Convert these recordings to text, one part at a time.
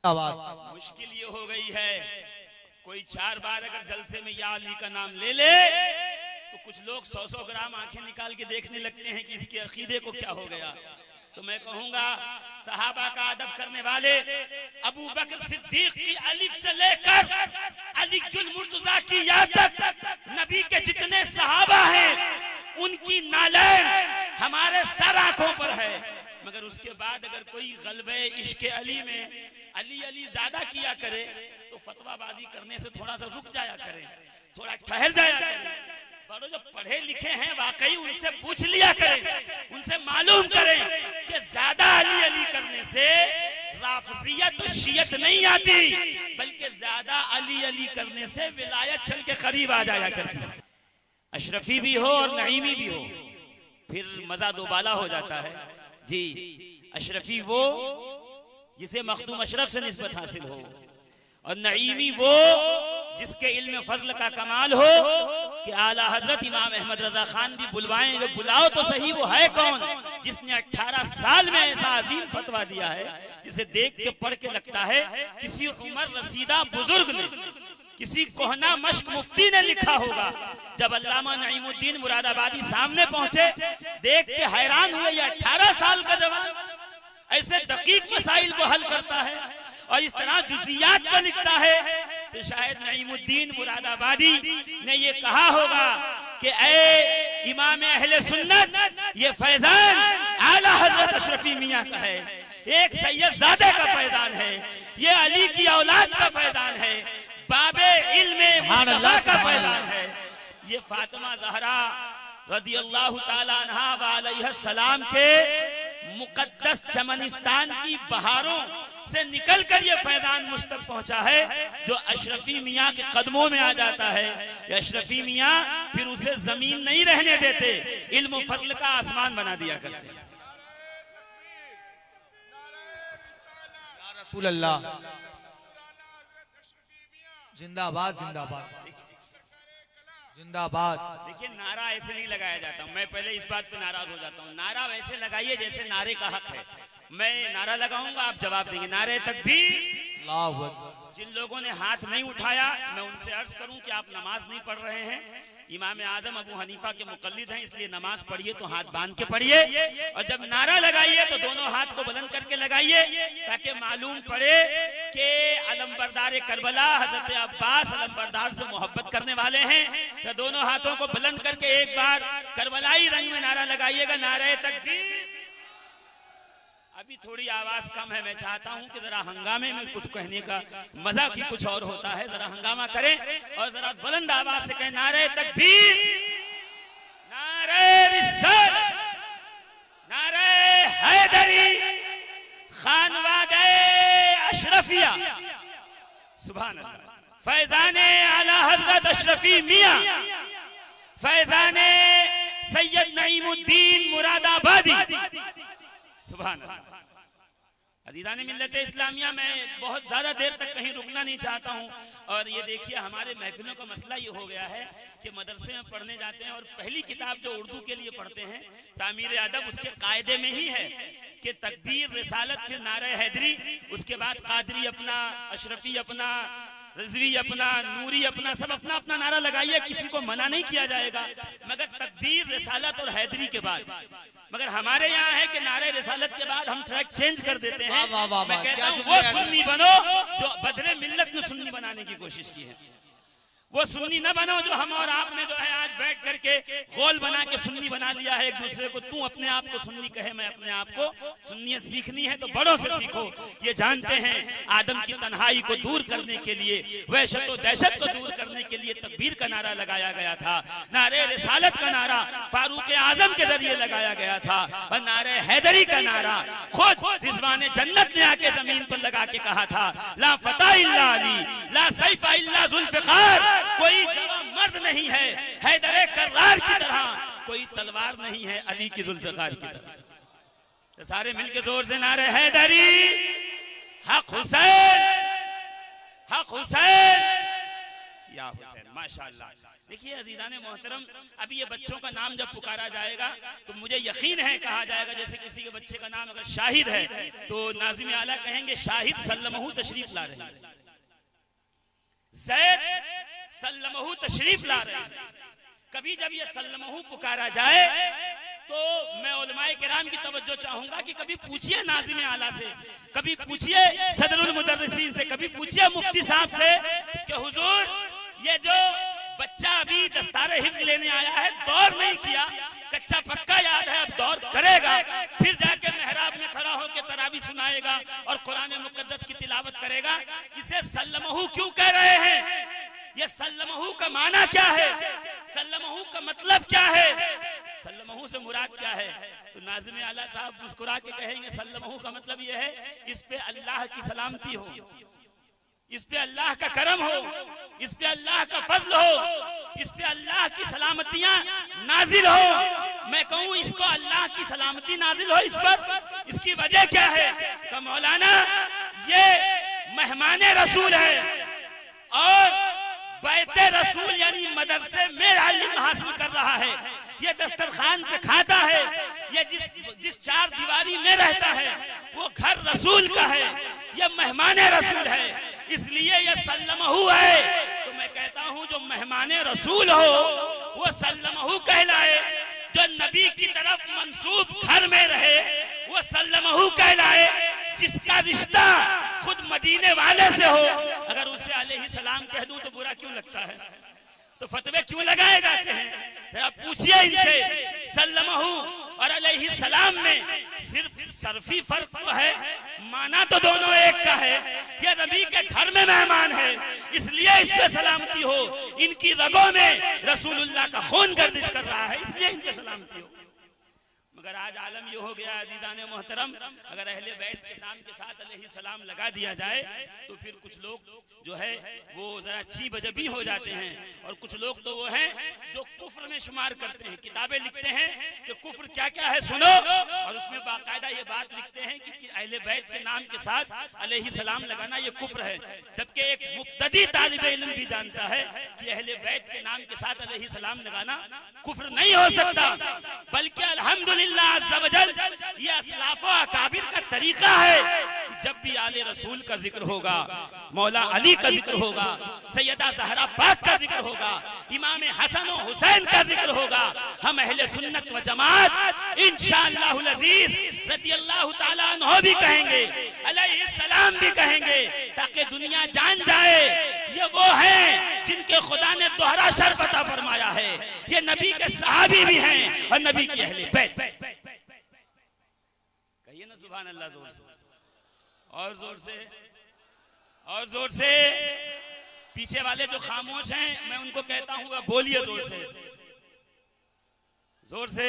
मुश्किल ये हो गई है, कोई 4 बार अगर जलसे में या अली का नाम ले ले तो कुछ लोग 100-100 ग्राम आंखें निकाल के देखने लगते हैं कि इसके अकीदे को क्या हो गया। तो मैं कहूंगा सहाबा का अदब करने वाले अबू बकर सिद्दीक की अलिफ से लेकर अली जुल मुर्तजा की याद तक नबी के जितने सहाबा हैं उनकी नालैन हमारे सर आंखों पर है। मगर उसके बाद अगर कोई गलबे इश्क अली में अली अली ज्यादा किया करे तो फतवाबाजी करने से थोड़ा सा रुक जाया करें, थोड़ा ठहर जाया करें। बड़ो जो पढ़े लिखे हैं वाकई उनसे पूछ लिया करें, उनसे मालूम करें कि ज्यादा अली अली करने से राफजियत और शियत नहीं आती, बल्कि ज्यादा अली अली करने से विलायत चल के करीब आ जाया करती है। अशरफी भी हो और नईमी भी हो फिर मजा दोबाला हो जाता है जी। अशरफी वो जिसे मखदूम अशरफ से निस्बत हासिल हो और नईमी वो जिसके इल्म फजल का कमाल हो कि आला हजरत इमाम अहमद रजा खान भी बुलवाएं, जो बुलाओ तो सही वो है कौन जिसने 18 साल में ऐसा अजीम फतवा दिया है जिसे देख के पढ़ के लगता है किसी उमर रसीदा बुजुर्ग ने, किसी कोहना मश्क मुफ्ती ने लिखा होगा। जब अल्लामा नईमुद्दीन मुरादाबादी सामने पहुंचे देख के हैरान हुए, ये 18 साल का जवान ऐसे दकीक मसाइल को हल करता है और इस तरह जुज़ियात को लिखता है। तो शायद नईमुद्दीन मुरादाबादी ने ये कहा होगा कि ए इमाम अहले सुन्नत, ये फैजान आला हजरत अशरफी मियां का है, एक सैयदजादे का फैजान है, ये अली की औलाद का फैजान है, बाबे इल्मे मुस्तफा का फैजान है, ये फातिमा ज़हरा रदियल्लाहु ताला अन्हा व अलैहा सलाम के मुकद्दस चमनिस्तान की बहारों से निकलकर ये फैजान मुझ तक पहुंचा है जो अशरफी मियां के कदमों में आ जाता है। ये अशरफी मियां फिर उसे जमीन नहीं रहने देते, इल्म फजल का आसमान बना दिया करते हैं। रसूल अल्लाह जिंदाबाद जिंदाबाद जिंदाबाद। देखिए नारा ऐसे नहीं लगाया जाता, मैं पहले इस बात पे नाराज हो जाता हूँ। नारा वैसे लगाइए जैसे नारे का हक है। मैं नारा लगाऊंगा, आप जवाब देंगे। नारे तकबीर। जिन लोगों ने हाथ नहीं उठाया मैं उनसे अर्ज करूं कि आप नमाज नहीं पढ़ रहे हैं। इमाम आजम अबू हनीफा के मुकल्लिद हैं, इसलिए नमाज पढ़िए तो हाथ बांध के पढ़िए और जब नारा लगाइए तो दोनों हाथ को बुलंद करके लगाइए ताकि मालूम पड़े कि अलमबरदार करबला हजरत अब्बास अलमबरदार से मोहब्बत करने वाले हैं। तो दोनों हाथों को बुलंद करके एक बार करबलाई रंग में नारा लगाइएगा, नारे तकबीर। अभी थोड़ी आवाज कम है, मैं चाहता हूं कि जरा हंगामे में कुछ कहने का मजा की कुछ और होता है। जरा हंगामा करें और जरा बुलंद आवाज से कहें नारे तकबीर, नारे रिसालत, नारे हैदरी, खानवादे अशरफिया, सुभान अल्लाह। फैजाने आला हजरत अशरफी मियां, फैजाने सैयद नईमुद्दीन मुरादाबादी, सुभान अल्लाह। अजीज़ान मिल्लत इस्लामिया, मैं बहुत ज्यादा देर तक कहीं रुकना नहीं चाहता हूँ। और ये देखिए हमारे महफिलों का मसला ये हो गया है कि मदरसे में पढ़ने जाते हैं और पहली किताब जो उर्दू के लिए पढ़ते हैं तामीर अदब, उसके कायदे में ही है कि तकबीर, रिसालत, फिर नारे हैदरी, उसके बाद कादरी अपना, अशरफी अपना, रज़वी अपना, नूरी अपना, सब अपना अपना नारा लगाइए, किसी को मना नहीं किया जाएगा मगर तकबीर, रिसालत और हैदरी के बाद। मगर हमारे यहाँ है कि नारे रिसालत के बाद हम ट्रैक चेंज कर देते हैं। मैं कहता हूँ वो सुन्नी बनो जो बदले मिल्लत ने सुन्नी बनाने की कोशिश की है, वो सुन्नी न बनो जो हम और आपने जो है आज बैठ करके गोल बना के सुन्नी बना लिया है एक दूसरे को। तू अपने आप को सुन्नी कहे, मैं अपने आप को सुन्नियत सीखनी है तो बड़ों से सीखो। ये जानते हैं आदम की तन्हाई को दूर करने के लिए, वहशत और दहशत को दूर करने के लिए तकबीर का नारा लगाया गया था। नारे रिसालत का नारा फारूक आजम के जरिए लगाया गया था और नारे हैदरी का नारा खुद रिजवान जन्नत ने आके जमीन पर लगा के कहा था, ला फता इल्ला अली, ला सैफा इल्ला जुल्फिकार। कोई जवां मर्द नहीं है हैदर कर्रार की तरह, कोई तलवार नहीं है अली की जुल्फिकार की तरह। तो सारे मिलके जोर से नारे हैदरी, हक हुसैन, हक हुसैन, या हुसैन। माशाअल्लाह। देखिए अजीजान मोहतरम, अभी ये बच्चों का नाम जब पुकारा जाएगा तो मुझे यकीन है कहा जाएगा जैसे किसी के बच्चे का नाम अगर शाहिद है तो नाज़िम आला कहेंगे शाहिद सल्लमहू तशरीफ ला रहे हैं, ज़ैद सल्लमहू तशरीफ ला रहे हैं। कभी जब ये सल्लमहू पुकारा जाए तो मैं उलमाए किराम की तवज्जो चाहूंगा कि कभी पूछिए नाज़िम आला से, कभी पूछिए सदरुल मुदर्रिसीन से, कभी पूछिए मुफ्ती साहब से कि हुजूर ये जो बच्चा अभी दस्तारे हिफ्ज़ लेने आया है, दौर नहीं किया, कच्चा पक्का याद है, अब दौर करेगा, फिर जाके मेहराब में खड़ा होकर तरावी सुनाएगा और कुरान मुकद्दस की तिलावत करेगा, इसे सल्लमहू क्यों कह रहे हैं? ये सल्लमहू का माना क्या है? सल्लमहू का मतलब क्या है? सल्लमहू से मुराद क्या है? तो नाज़िम आला साहब मुस्कुरा के कहेंगे सल्लमहू का मतलब यह है इस पे अल्लाह की सलामती हो, इस पे अल्लाह का करम हो, इस पे अल्लाह का फजल हो, इस पे अल्लाह की सलामतियां नाजिल हो। मैं कहूँ इसको अल्लाह की सलामती नाजिल हो इस पर, इसकी वजह क्या है? कि मौलाना ये मेहमान रसूल है और बैते रसूल यानी मदरसे में इल्म हासिल कर रहा है, ये दस्तरखान पे खाता है, ये जिस चार दीवारी में रहता है वो घर रसूल का है, ये मेहमान रसूल है, इसलिए ये सल्लमहू है। तो मैं कहता हूँ जो मेहमान रसूल हो वो सल्लमहू कहलाए, जो नबी की तरफ मंसूब घर में रहे वो सल्लमहू कहलाए, जिसका रिश्ता खुद मदीने वाले से हो, अगर उसे अलैहि सलाम कह दूं तो बुरा क्यों लगता है? तो फतवे क्यों लगाए जाते हैं? जरा पूछिए इनसे। सल्लमहू और अलैहि सलाम में सिर्फ सर्फी फर्क तो है, माना तो दोनों एक का है। ये नबी के घर में मेहमान है इसलिए इस पे सलामती हो, इनकी रगों में रसूलुल्लाह का खून गर्दिश कर रहा है इसलिए इनके सलामती हो। मगर आज आलम ये हो गया अजीजाने मोहतरम, अगर अहले बैत के नाम के साथ अलैहि सलाम लगा दिया जाए तो फिर कुछ लोग जो है वो जरा चीब जबी हो जाते हैं, और कुछ लोग तो वो हैं जो कुफ्र में शुमार करते हैं, किताबें लिखते हैं कि कुफ्र क्या क्या है सुनो, और उसमें बाकायदा ये बात लिखते हैं कि अहले बैत के नाम के साथ अलैहि सलाम लगाना ये कुफ्र है, जबकि एक मुब्तदी तालिब इल्म भी जानता है कि अहले बैत के नाम के साथ अलैहि सलाम लगाना कुफ्र नहीं हो सकता, बल्कि अल्हम्दुलिल्लाह अज़्ज़ा वजल ये असलाफ़ व अकाबिर का तरीका है कि जब भी आले रसूल का जिक्र होगा, मौला अली का जिक्र होगा, सैयदा ज़हरा पाक का जिक्र होगा, इमाम हसन और हुसैन का जिक्र होगा, हम अहले सुन्नत व जमात इंशाअल्लाहुल अज़ीज़ रज़ियल्लाहु ताला अन्हु भी कहेंगे, अलैहि सलाम भी कहेंगे, ताकि दुनिया जान जाए ये वो हैं जिनके खुदा ने दोहरा शर्फ अता फरमाया है, ये नबी के सहाबी भी हैं और नबी की अहले बैत। कहिए ना सुभान अल्लाह जोर से, और जोर से, और जोर से। पीछे वाले जो खामोश हैं मैं उनको कहता हूँ वह बोलिए जोर से, जोर से,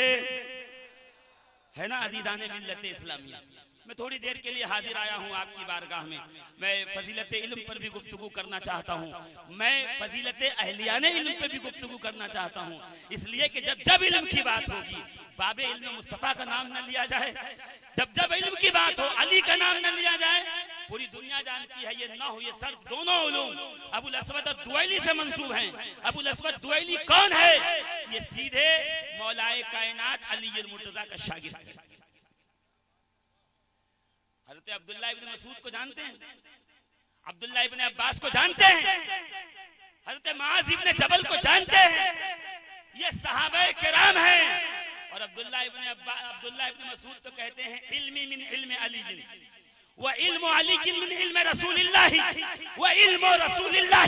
है ना अजीजाने मिल्लत इस्लामिया। मैं थोड़ी देर के लिए हाजिर आया हूँ आपकी बारगाह में, मैं फजीलत इल्म पर भी गुफ्तगू करना चाहता हूँ, मैं फजीलत अहलियाने इल्म पर भी गुफ्तगू करना चाहता हूँ, इसलिए कि जब जब इल्म की बात होगी बाबे इल्म मुस्तफ़ा का नाम न लिया जाए, जब जब इल्म की बात हो अली का नाम न लिया जाए, पूरी दुनिया जानती है ये नहू ये सर्फ दोनों उलूम अबुल अस्वद दुवैली से मंसूब हैं। अबुल अस्वद दुवैली कौन है? ये सीधे मौलाए कायनात अली मुर्तजा का शागिर्द है। हज़रत अब्दुल्लाह इब्न मसूद को जानते हैं, अब्दुल्लाह इब्न अब्बास को जानते हैं, हज़रत मुआज़ इब्न जबल को जानते हैं, ये सहाबाए किराम हैं। और अब्दुल्लाह इब्न मसूद तो कहते हैं इल्मी मिन इल्म अली व इल्म अली मिन इल्म रसूलिल्लाह व इल्म रसूलिल्लाह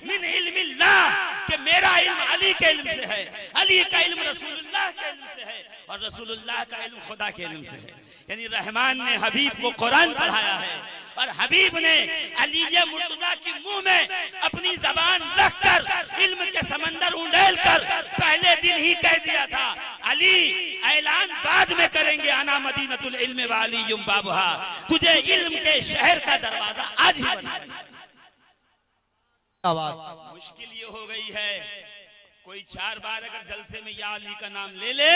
मिन इल्मिल्लाह, कि मेरा इल्म अली के इल्म से है, अली का इल्म रसूलुल्लाह के इल्म से है और रसूलुल्लाह का इल्म खुदा के इल्म से है। यानी रहमान ने हबीब को कुरान पढ़ाया है और हबीब ने अली मुर्तजा की मुंह में अपनी जबान रखकर इल्म के समंदर उंडेल कर पहले दिन ही कह दिया था, अली ऐलान बाद में करेंगे, अना मदीनतुल इल्म व अलीयुम बाबुहा, तुझे इल्म के शहर का दरवाजा आज ही बना। मुश्किल ये हो गई है, कोई 4 बार अगर जलसे में या अली का नाम ले ले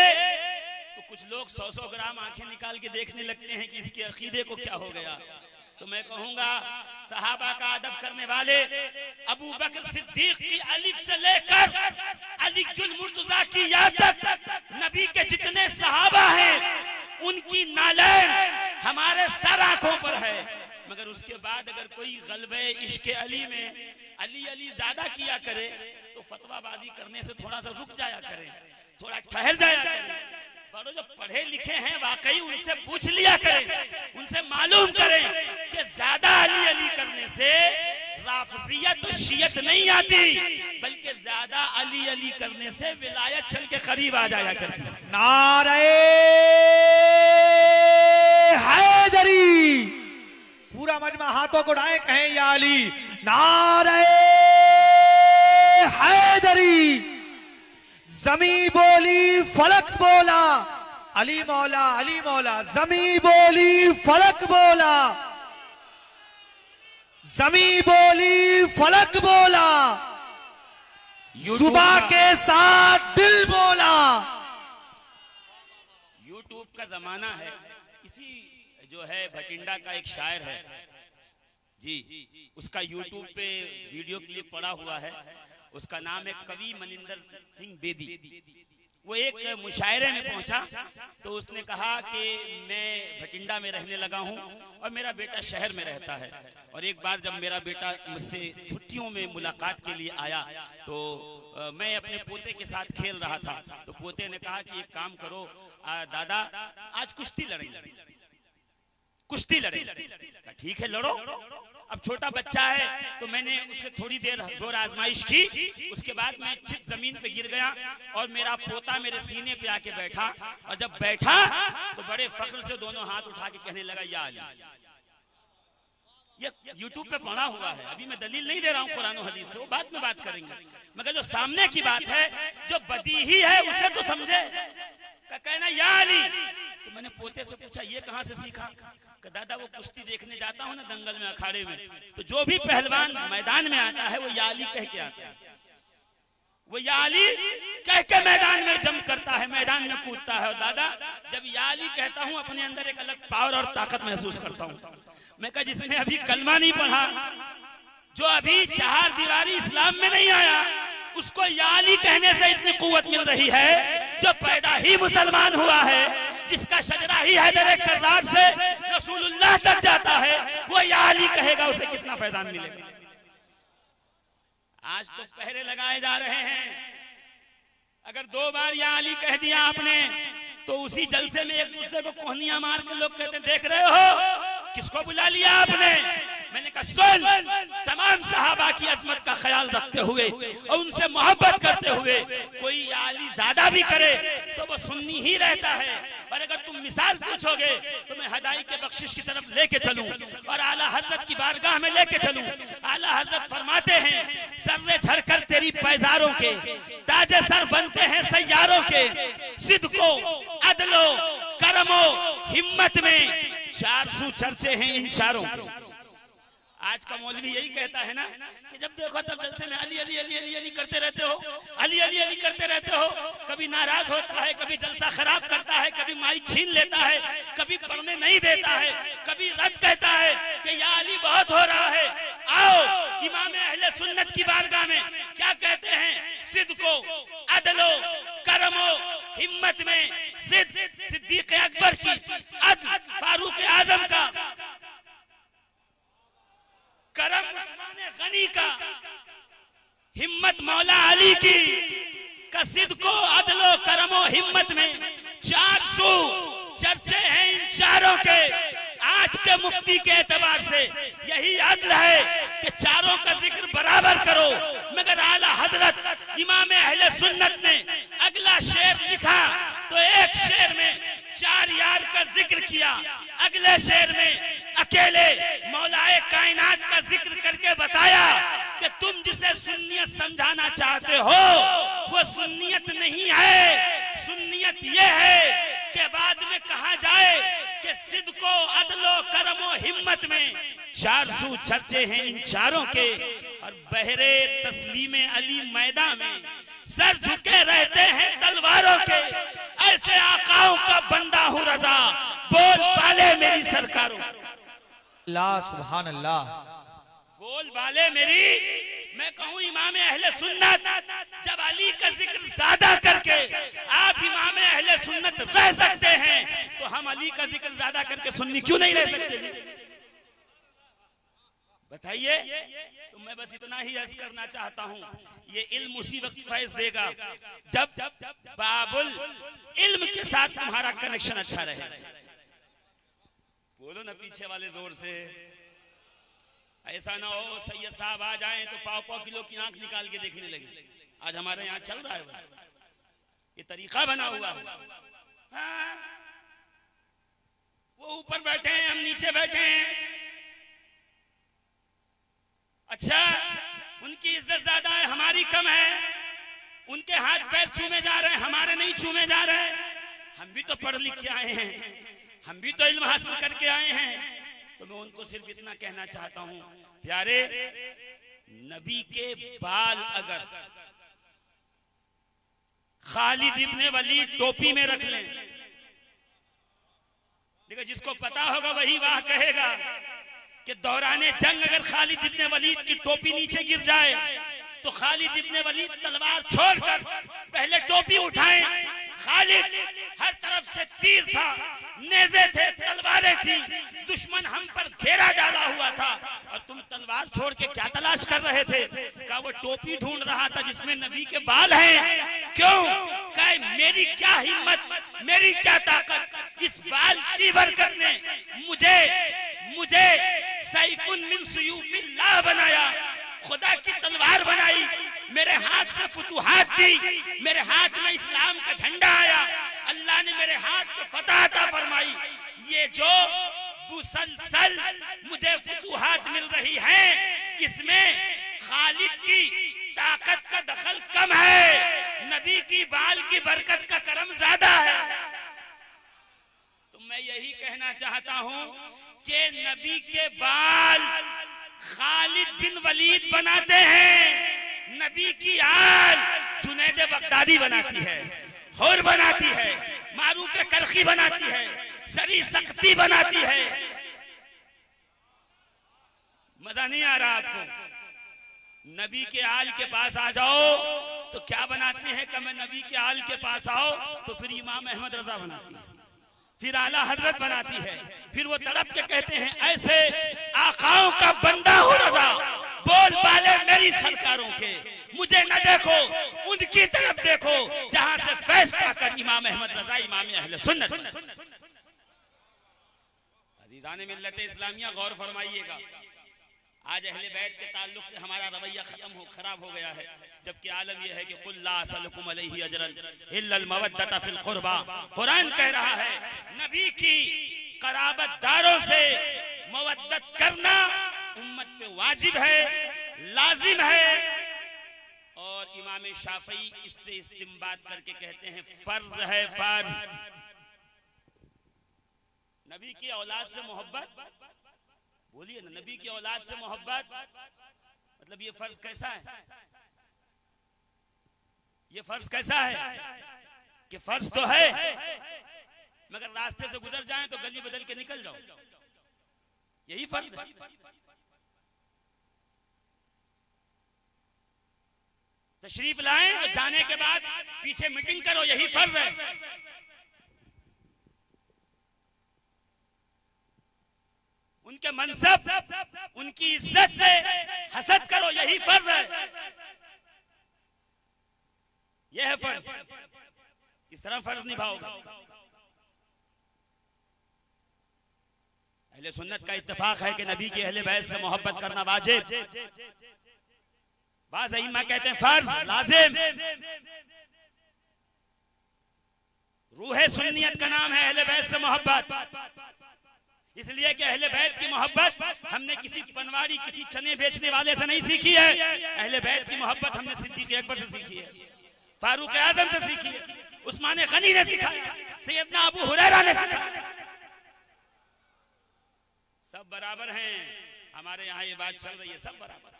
तो कुछ लोग 100-100 ग्राम आंखें निकाल के देखने लगते हैं कि इसके अकीदे को क्या हो गया। तो मैं कहूंगा सहाबा का अदब करने वाले अबू बकर सिद्दीक की अलिफ से लेकर अली जुल मुर्तजा की याद तक नबी के जितने सहाबा हैं उनकी नालैन हमारे सर आंखों पर है। मगर उसके बाद अगर कोई गलबे इश्क अली में अली अली ज्यादा किया करे तो फतवाबाजी करने से थोड़ा सा रुक जाया करे, थोड़ा ठहर जाया करे। बड़ो जो पढ़े लिखे हैं वाकई उनसे पूछ लिया करें, उनसे मालूम करें कि ज्यादा अली अली करने से राफजियत तो शियत नहीं आती, बल्कि ज्यादा अली अली करने से विलायत चल के करीब आ जाया करती है। नारे हैदरी, पूरा मजमा हाथों को उठाए कहें या अली। नारे हैदरी, जमी बोली फलक बोला, अली मौला अली मौला। जमी बोली फलक बोला, जमी बोली फलक बोला, सुबह के साथ दिल बोला। यूट्यूब का जमाना है, इसी जो है भटिंडा का एक शायर है जी, उसका यूट्यूब पे वीडियो क्लिप पड़ा हुआ है। उसका नाम है कवि मनिंदर सिंह बेदी। वो एक मुशायरे में पहुंचा तो उसने कहा कि मैं भटिंडा में रहने लगा हूं और मेरा बेटा शहर में रहता है, और एक बार जब मेरा बेटा मुझसे छुट्टियों में मुलाकात के लिए आया तो मैं अपने पोते के साथ खेल रहा था। तो पोते ने कहा कि एक काम करो दादा, आज कुश्ती लड़ेंगे, कुश्ती लड़ेंगे। ठीक है लड़ो। अब छोटा बच्चा है तो मैंने उससे थोड़ी देर जोर आजमाइश की, उसके बाद मैं चित जमीन पे गिर गया और मेरा पोता मेरे सीने पे आके बैठा, और जब बैठा तो बड़े फख्र से दोनों हाथ उठा के कहने लगा या अली। ये यूट्यूब पे पढ़ा हुआ है, अभी मैं दलील नहीं दे रहा हूँ कुरान और हदीस से, वो बाद में बात करेंगे। मगर जो सामने की बात है, जो बदीही है उसे तो समझे। कहना या अली, तो मैंने पोते से पूछा ये कहाँ से सीखा? दादा वो कुश्ती देखने जाता हूँ ना दंगल में, अखाड़े में, तो जो भी पहलवान मैदान में आता है वो या अली कह के आता है, वो या अली कह के मैदान में जंप करता है, मैदान में कूदता है। और दादा जब या अली कहता हूँ अपने अंदर एक अलग पावर और ताकत महसूस करता हूँ। मैं कहा जिसने अभी कलमा नहीं पढ़ा, जो अभी चार दीवारी इस्लाम में नहीं आया, उसको या अली कहने से इतनी कुव्वत मिल रही है। जो पैदा ही मुसलमान हुआ है, जिसका शजरा ही हैदर कर्रार से रसूलुल्लाह तक जाता है, वो या अली कहेगा, उसे कितना फैजान मिलेगा। आज तो पहरे लगाए जा रहे हैं, अगर 2 बार या अली कह दिया आपने तो उसी जलसे में एक दूसरे को कोहनियां मार के लोग कहते हैं देख रहे हो किसको बुला लिया आपने। मैंने कहा सुन, तमाम सहाबा की अजमत का ख्याल रखते हुए और उनसे मोहब्बत करते हुए कोई या अली ज्यादा भी करे तो वो सुन्नी ही रहता है। और अगर तुम मिसाल पूछोगे तो मैं हदाई के बख्शिश की तरफ लेके चलूं और आला हजरत की बारगाह में लेके चलूं। आला हजरत फरमाते हैं सर्रे झरकर तेरी पैजारों के ताजे सर बनते हैं सैयारों के, सिद्को अदलो करमो हिम्मत में 400 चर्चे हैं इन चारों के। आज का मौलवी यही कहता है ना कि जब देखो तब जलसे में अली अली अली अली अली करते रहते हो, अली अली अली करते रहते हो। कभी नाराज होता है, कभी जलसा खराब करता है, कभी माइक छीन लेता है, कभी पढ़ने नहीं देता है, कभी रद्द कहता है कि या अली बहुत हो रहा है। आओ इमाम अहले सुन्नत की बारगाह में क्या कहते हैं, सिद्को अदलो करमो हिम्मत में सिद्दीक अकबर की, अदल फारूक आजम का, करम उस्मान गनी का, हिम्मत मौला अली की, कसिद को अदलो करमो हिम्मत में 400 चर्चे हैं इन चारों के। आज के मुफ्ती के एतबार से यही अदल है कि चारों का जिक्र बराबर करो। मगर आला हजरत इमाम अहले सुन्नत ने अगला शेर लिखा तो एक शेर में 4 यार का जिक्र किया, अगले शेर में अकेले मौलाए कायनात का जिक्र करके बताया कि तुम जिसे सुन्नियत समझाना चाहते हो वो सुन्नियत नहीं है। सुन्नियत ये है कि बाद में कहा जाए कि सिद्को अदलो करमो हिम्मत में 400 चर्चे हैं इन चारों के, और बहरे तस्लीम अली मैदान में सर झुके रहते हैं तलवारों के। ऐसे आकाओं का बंदा हूँ रजा, बोल पाले मेरी सरकारों। अल्लाह सुभान अल्लाह। बोल बाले मेरी, मैं कहूँ इमाम अहले सुन्नत जब अली का जिक्र ज्यादा करके आप इमाम अहले सुन्नत रह सकते हैं, तो हम अली का जिक्र ज्यादा करके सुन्नी क्यों नहीं रह सकते? बताइए। तो मैं बस इतना ही अर्ज करना चाहता हूँ, ये इल्म उसी वक्त फैज देगा जब बाबुल इल्म के साथ तुम्हारा कनेक्शन अच्छा रहे। बोलो ना पीछे वाले जोर से। ऐसा ना हो सैयद साहब आ जाएं तो पाव पाव किलो की आंख निकाल के देखने लगे। आज हमारे यहाँ चल रहा है ये तरीका बना हुआ है। हाँ, वो ऊपर बैठे हैं, हम नीचे बैठे हैं। अच्छा, उनकी इज्जत ज्यादा है, हमारी कम है। उनके हाथ पैर चूमे जा रहे हैं, हमारे नहीं चूमे जा रहे हैं। हम भी तो पढ़ लिख के आए हैं, हम भी तो इल्म हासिल करके आए हैं। तो मैं उनको सिर्फ इतना कहना चाहता हूं, प्यारे नबी के बाल अगर खालिद इब्ने वलीद टोपी में रख लें, देखो जिसको पता होगा वही वाह कहेगा कि दौराने जंग अगर खालिद इब्ने वलीद की टोपी नीचे गिर जाए तो खालिद इब्ने वलीद तलवार छोड़कर पहले टोपी उठाएं। खालिद हर तरफ से तीर था, नेज़े थे, तलवारें थी, दुश्मन हम पर घेरा डाला हुआ था और तुम तलवार छोड़ के क्या तलाश कर रहे थे? क्या वो टोपी ढूंढ रहा था जिसमें नबी के बाल हैं? क्यों? क्या मेरी क्या हिम्मत, मेरी क्या ताकत, इस बाल की बरकत ने मुझे सैफुन मिन सुयूफिल्लाह बनाया, खुदा की तलवार बनाई, मेरे हाथ से फुतूहात दी, मेरे हाथ में इस्लाम का झंडा आया, अल्लाह ने मेरे हाथ को फतह अता फरमाई। ये जो मुसलसल मुझे फुतूहात मिल रही हैं, इसमें खालिद की ताकत का दखल कम है, नबी की बाल की बरकत का करम ज्यादा है। तो मैं यही कहना चाहता हूं कि नबी के बाल खालिद बिन वलीद बनाते हैं, नबी की आल जुनैद बगदादी बनाती है, हुर बनाती है, मारूफ करखी बनाती है, सरी सख्ती बनाती है। मजा नहीं आ रहा आपको? नबी के आल के पास आ जाओ तो क्या बनाते हैं? कि मैं नबी के आल के पास आओ तो फिर इमाम अहमद रजा बनाती है, फिर आला हजरत बनाती है, फिर वो तड़प के कहते हैं ऐसे आकाओं का बंदा हो रजा, बोल बाले मेरी सरकारों के, मुझे न देखो उनकी तरफ देखो जहां से फैज पाकर इमाम अहमद रजा इमाम अहले सुन्नत। अजीजान मिल्लत इस्लामिया गौर फरमाइएगा, आज अहले बैत के ताल्लुक से हमारा रवैया खराब हो गया है, जबकि आलम यह है कि कुल ला असलकुम अलैहि अजरन इल्लल मवद्दत फिल कुर्बा। कुरान कह रहा है नबी की कराबतदारों से मवद्दत करना उम्मत पे वाजिब है, लाजिम है। और इमाम शाफई इससे इस्तिंबात करके कहते हैं फर्ज है, फर्ज। नबी की औलाद से मोहब्बत, बोलिए ना, नबी की औलाद से मोहब्बत मतलब ये फर्ज कैसा है? ये फर्ज कैसा है कि फर्ज तो है मगर रास्ते से गुजर जाएं तो गली बदल के निकल जाओ, यही फर्ज है। तशरीफ लाएं और जाने के बाद पीछे मीटिंग करो, यही फर्ज है। उनके मनसब, उनकी इज्जत से हसद करो, यही फर्ज है। यह है फर्ज, इस तरह फर्ज निभाओगे। अहले सुन्नत का इत्तेफाक है कि नबी के अहले बैत से मोहब्बत करना वाजिब, बाज़ अइम्मा कहते हैं फर्ज, लाजिम। रूह सुन्नियत का नाम है अहले बैत से मोहब्बत, इसलिए कि अहले बैत की मोहब्बत हमने किसी पनवाड़ी, किसी चने बेचने वाले से नहीं सीखी है। अहले बैत की मोहब्बत हमने सिद्दीक़ अकबर से सीखी है, फारूक आज़म से सीखी है, उस्मान गनी ने सिखाया, सैयदना अबू हुरैरा ने सिखाया। सब बराबर हैं, हमारे यहाँ ये बात चल रही है, सब बराबर,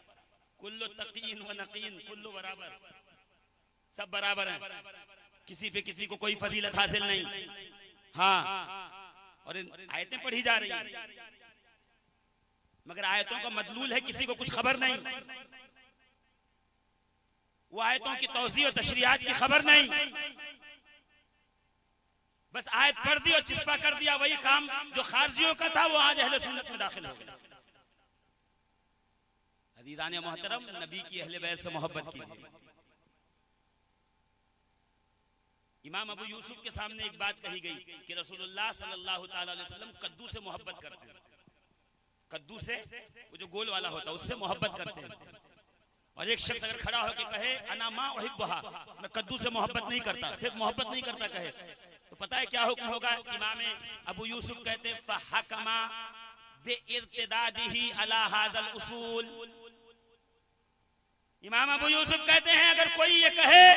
कुल्लु तकीन व नकीन कुल्लु बराबर, सब बराबर हैं, किसी पे किसी को कोई फजीलत हासिल नहीं। हाँ, और आयतें पढ़ी जा रही हैं, मगर आयतों का मदलूल है किसी को कुछ खबर नहीं, वो आयतों की तौज़ीह और तशरीहात की खबर नहीं, बस आयत पढ़ दी और चिस्पा कर दिया। वही काम जो खारजियों का था वो आज अहले सुन्नत में दाखिल हो गया। अज़ीज़ान मोहतरम, नबी की अहले बैत से मोहब्बत कीजिए। इमाम अबू यूसुफ के सामने एक बात कही गई कि रसूलुल्लाह सल्लल्लाहु अलैहि वसल्लम कद्दू से मोहब्बत करते हैं। कद्दू से, वो जो गोल वाला होता है, उससे मोहब्बत करते हैं। और एक शख्स अगर खड़ा होकर कहे अना मा उहिब्बुहा, मैं कद्दू से मोहब्बत नहीं करता, सिर्फ मोहब्बत नहीं करता कहे, तो पता है क्या हुक्म होगा? इमाम अबू यूसुफ कहते हैं फहकमा बिइर्तिदादिही अला हाज़ल उसूल। इमाम अबू यूसुफ कहते हैं अगर कोई ये कहे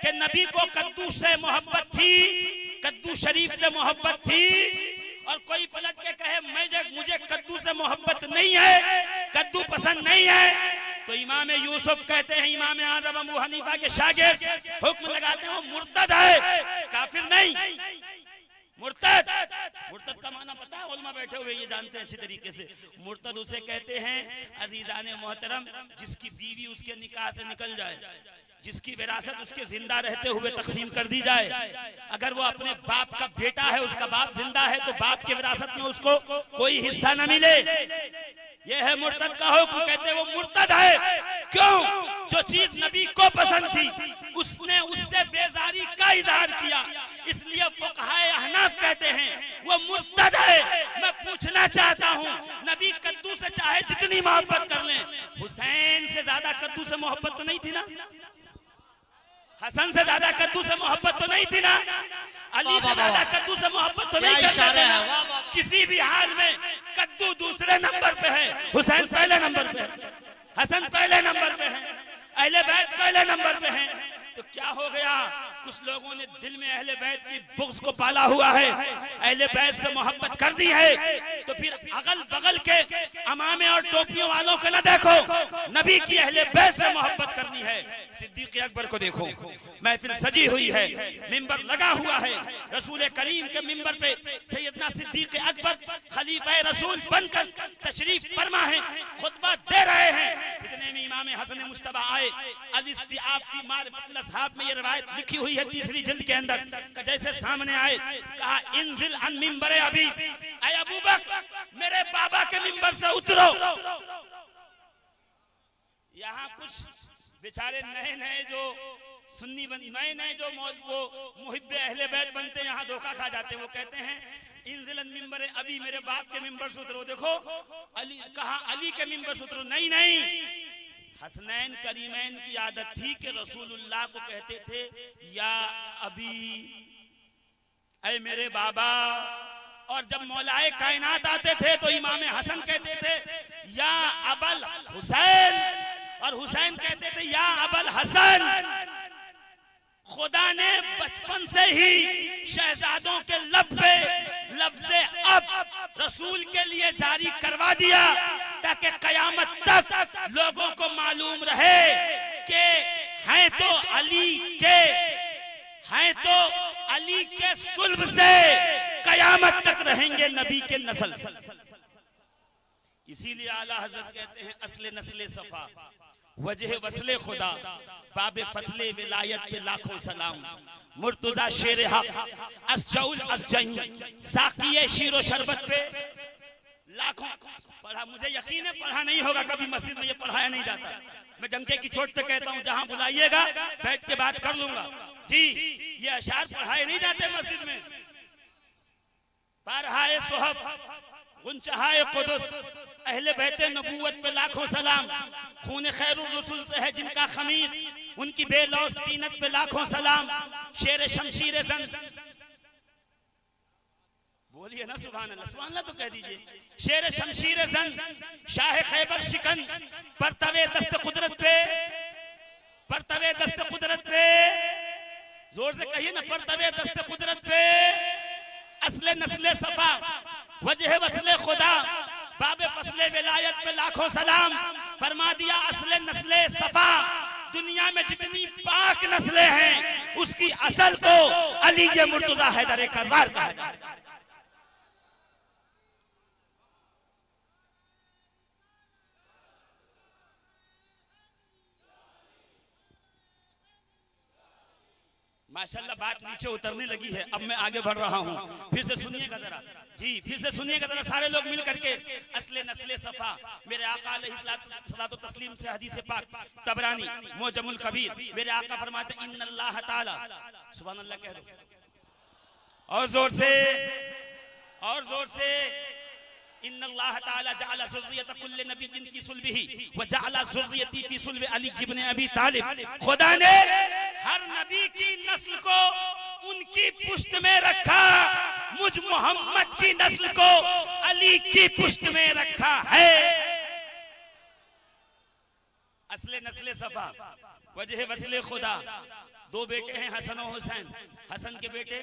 कि नबी को कद्दू से मोहब्बत थी, कद्दू शरीफ से मोहब्बत थी, और कोई पलट के कहे मुझे कद्दू से मोहब्बत नहीं है, कद्दू पसंद नहीं है, तो इमाम यूसुफ कहते हैं, इमाम आज़म अबू हनीफा के शागिर्द, हुक्म लगाते हैं वो मुर्तद है, काफिर नहीं। मुर्तद, मुर्तद का माना पता है? उलमा बैठे हुए ये जानते हैं अच्छी तरीके से। मुर्तद उसे कहते हैं अजीजान मोहतरम जिसकी बीवी उसके निकाह से निकल जाए, जिसकी विरासत उसके जिंदा रहते हुए तकसीम कर दी जाए। अगर वो अपने बाप का बेटा है, उसका बाप जिंदा है, तो बाप की विरासत में उसको कोई हिस्सा न मिले, ये है मुर्तद का हुक्म। कहते हैं वो मुर्तद है। क्यों? जो चीज नबी को पसंद थी उसने उससे बेजारी का इजहार किया, इसलिए फुक़हाए अहनाफ कहते हैं वो मुर्तद है। मैं पूछना चाहता हूँ, नबी कद्दू से चाहे जितनी मोहब्बत कर लें, हुसैन से ज्यादा कद्दू से मोहब्बत तो नहीं थी ना? हसन से ज्यादा कद्दू से मोहब्बत तो नहीं थी ना? अली से ज्यादा कद्दू से मोहब्बत तो नहीं करते थे ना? किसी भी हाल में कद्दू दूसरे नंबर पे है, हुसैन पहले नंबर पे है, हसन पहले नंबर पे है, अहले बैत पहले नंबर पे हैं। तो क्या हो गया? कुछ लोगों ने दिल में अहले बैत की बुग़्ज़ को पाला हुआ है, अहले बैत से मोहब्बत कर दी है, तो फिर अगल बगल के अमामे और टोपियों वालों को न देखो, नबी की अहले बैत से मोहब्बत करनी है। सिद्दीक़ अकबर को देखो, महफिल सजी हुई है, मिंबर लगा हुआ है, रसूल करीम के मिंबर पे सैयदना सिद्दीक़ अकबर खलीफा रसूल बनकर तशरीफ फरमा है, खुतबा दे रहे हैं। इतने में इमाम हसन मुश्तबा आए। अल-इस्तिआब की मारिफतुल असहाब में ये रिवायत लिखी हुई है 3री जिल्द के अंदर। जैसे सामने आए कहा इंजिल अन मिंबर अबी, ऐ अबू बकर मेरे बाबा के मिंबर से उतरो। यहाँ कुछ बेचारे नए नए जो सुन्नी नए नए जो वो मुहिब्बे अहले बैत बनते हैं, यहाँ धोखा खा जाते हैं। वो कहते हैं इंजिल अन मिंबर अबी, मेरे बाप के मिंबर से उतरो। देखो अली कहा अली के मिंबर से उतरो, नहीं नहीं। हसनैन करीमैन की आदत थी कि रसूलुल्लाह को कहते थे या अबी, ऐ मेरे बाबा। और जब मौलाए कायनात आते थे तो इमाम हसन कहते थे या अबल हुसैन, और हुसैन कहते थे या अबल हसन। खुदा ने बचपन से ही शहजादों के लब पे लफ्ज़े अब रसूल के लिए जारी करवा दिया, ताकि कयामत तक लोगों को मालूम रहे कि हैं तो अली के सुल्ब से कयामत तक रहेंगे नबी के नस्ल। इसीलिए आला हजरत कहते हैं असले नस्ले सफा, वजह वसले खुदा, बाबे फसले विलायत पे लाखों सलाम। मुर्तजा शेर हक असजौल असजई, साकिये शीरो शरबत पे लाखों। पढ़ा, मुझे यकीन है पढ़ा नहीं होगा कभी, मस्जिद में ये पढ़ाया नहीं जाता। मैं डंके की चोट पे कहता हूँ, जहां बुलाइएगा बैठ के बात कर लूंगा जी। ये अशार पढ़ाए नहीं जाते मस्जिद में। परहाए सुहब गुंचहाए कुदुस, अहले बैते नबूवत पे लाखों सलाम। खून खैरुर रसूल से है जिनका खमीर, उनकी बेलौस तीनत पे लाखों सलाम। शेर शमशीर जंग, बोलिए ना सुभान अल्लाह, सुभान अल्लाह तो कह दीजिए। शेर शमशीर जंग, शाह खैबर शिकन, परतवे दस्त कुदरत पे, परतवे दस्त कुदरत पे, जोर से कहिए ना, परतवे दस्त कुदरत पे। असले नस्ले सफा, वजह वसले खुदा, बाबे फसले विलायत पे लाखों सलाम। फरमा दिया असले नस्ले सफा, दुनिया में जितनी पाक नस्लें हैं उसकी असल को अली ये मुर्तजा हैदर कर्रार कहा जाता है। माशाल्लाह बात नीचे उतरने लगी है। अब मैं आगे बढ़ रहा हूँ, फिर से सुनिएगा जरा जी, फिर से सुनिएगा जरा सारे लोग मिल करके। असले नस्ले सफा मेरे आका अलैहिस्सलातु तस्लीम से हदीस पाक तबरानी मोजमुल कबीर, मेरे आका फरमाते इन्नल्लाह ताला, सुभान अल्लाह कह दो और जोर से, और जोर से, इन्नल्लाह ताला जअला ज़ुर्रियत कुल्लि नबिय्यिन फी सुल्बिही व जअला ज़ुर्रियती फी सुल्बि अली इब्न अबी तालिब। खुदा ने हर नबी की नस्ल को उनकी पुश्त में रखा, मुझ मोहम्मद की नस्ल को अली की पुश्त में रखा है। असले नस्ले सफा वजह वस्ले खुदा। दो बेटे हैं हसन और हुसैन। हसन के बेटे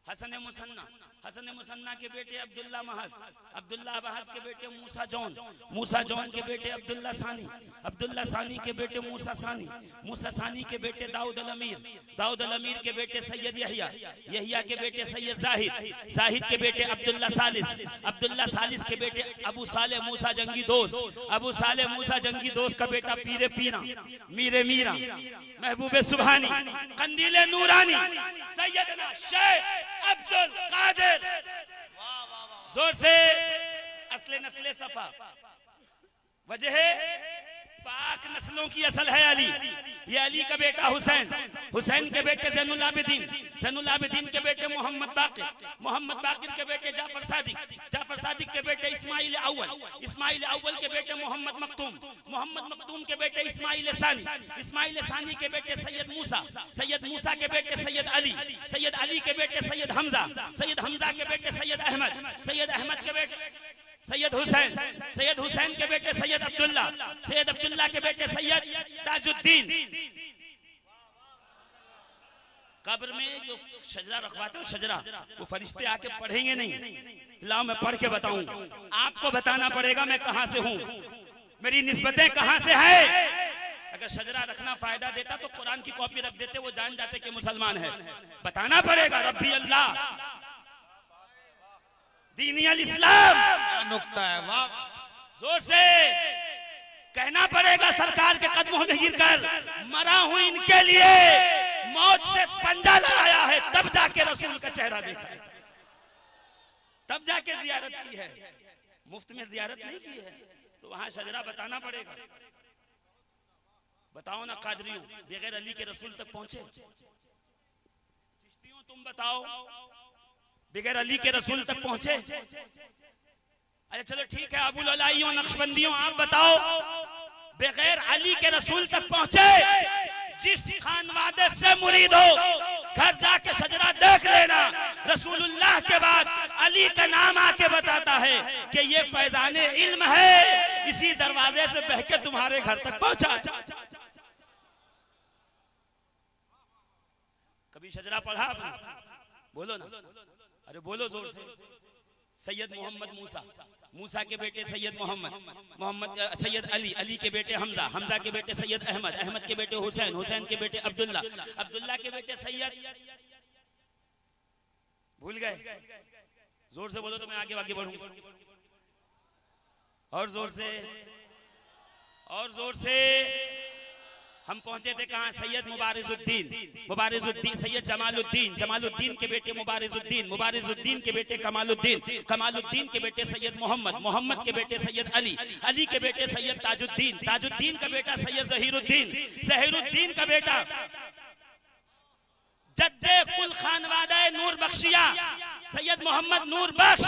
हसन मुसन्ना, हसन मुसन्ना के बेटे अब्दुल्ला महज, अब्दुल्ला महज के बेटे मूसा जौन, मूसा जौन के बेटे अब्दुल्ला सानी, अब्दुल्ला सानी के बेटे मूसा सानी, मूसा सानी के बेटे दाऊद अल अमीर, दाऊद अल अमीर के बेटे सैयद यहिया, यहिया के बेटे सैयद जाहिद, जाहिद के बेटे अब्दुल्ला सालिस, अब्दुल्ला सालिस के बेटे अबू साले मूसा जंगी दोस्त, अबू साले मूसा जंगी दोस्त का बेटा पीरे पीरा, मीरे मीरा, महबूबे सुभानी, कंदीले नूरानी, सैयदना शेख अब्दुल कादिर। जोर से, असले नस्ले सफा वजह पाक नस्लों की असल है अली। ये अली का बेटा हुसैन, हुसैन के बेटे ज़ैनुल आबिदीन, ज़ैनुल आबिदीन के बेटे मोहम्मद बाकिर, मोहम्मद बाकिर के बेटे जाफर सादिक, जाफर सादिक के बेटे इस्माइल अव्वल, इस्माइल अव्वल के बेटे मोहम्मद मखदूम, मोहम्मद मखदूम के बेटे इस्माइल सानी, इस्माइल सानी के बेटे सैयद मूसा, सैयद मूसा के बेटे सैयद अली, सैयद अली के बेटे सैयद हमजा, सैयद हमजा के बेटे सैयद अहमद, सैयद अहमद के बेटे सैयद हुसैन, सैयद हुसैन के बेटे सैयद अब्दुल्ला, सैयद अब्दुल्ला के बेटे सैयद ताजुद्दीन। कब्र में जो शजरा रखवाते हो, शजरा वो फरिश्ते आके पढ़ेंगे नहीं। लाओ मैं पढ़ के बताऊं, आपको बताना पड़ेगा मैं कहां से हूं, मेरी निस्बतें कहां से है। अगर शजरा रखना फायदा देता तो कुरान की कॉपी रख देते, वो जान जाते कि मुसलमान है। बताना पड़ेगा रब्बी अल्लाह दीनी अल इस्लाम नुक्ता है। वाह, जोर से कहना पड़ेगा सरकार के कदमों में गिरकर मरा हूं इनके लिए, मौत से पंजा लड़ाया है, तब जाके रसूल का चेहरा देखा है, तब जाके जियारत की है, मुफ्त में जियारत नहीं की है। तो वहां शजरा बताना पड़ेगा। बताओ ना कादरियों, बगैर अली के रसूल तक पहुंचे? चिश्तियों तुम बताओ, बगैर अली के रसूल तक पहुंचे? अरे चलो ठीक है, अबुल अलाइयों नक्शबंदियों आप बताओ, बगैर अली के रसूल तक पहुंचे? जिस खानवादे से मुरीद हो घर जाके शजरा देख लेना, रसूलुल्लाह के बाद अली का नाम आके बताता है कि ये फैजाने इल्म है, इसी दरवाजे से बह के तुम्हारे घर तक पहुंचा। कभी शजरा पढ़ा आपने? बोलो ना, अरे बोलो जोर से। सैयद मोहम्मद मूसा, मूसा के बेटे सैयद मोहम्मद, मोहम्मद सैयद अली, अली के बेटे हमजा, हमजा के बेटे सैयद अहमद, अहमद के बेटे हुसैन, हुसैन के बेटे अब्दुल्ला, अब्दुल्ला के बेटे सैयद, भूल गए? जोर से बोलो तो मैं आगे आगे बढ़ूं। और जोर से, और जोर से। हम पहुंचे थे कहां? सैयद मुबारिजुद्दीन, मुबारिजुद्दीन, सैयद जमालुद्दीन, जमालुद्दीन के बेटे मुबारिजुद्दीन, मुबारिजुद्दीन के बेटे कमालुद्दीन, कमालुद्दीन के बेटे सैयद मोहम्मद, मोहम्मद के बेटे सैयद अली, अली के बेटे सैयद ताजुद्दीन, ताजुद्दीन का बेटा सैयद जहीरुद्दीन, जहीरुद्दीन का बेटा जद्दे कुल खानवादा नूर बख्शिया सैयद मोहम्मद नूर बख्श,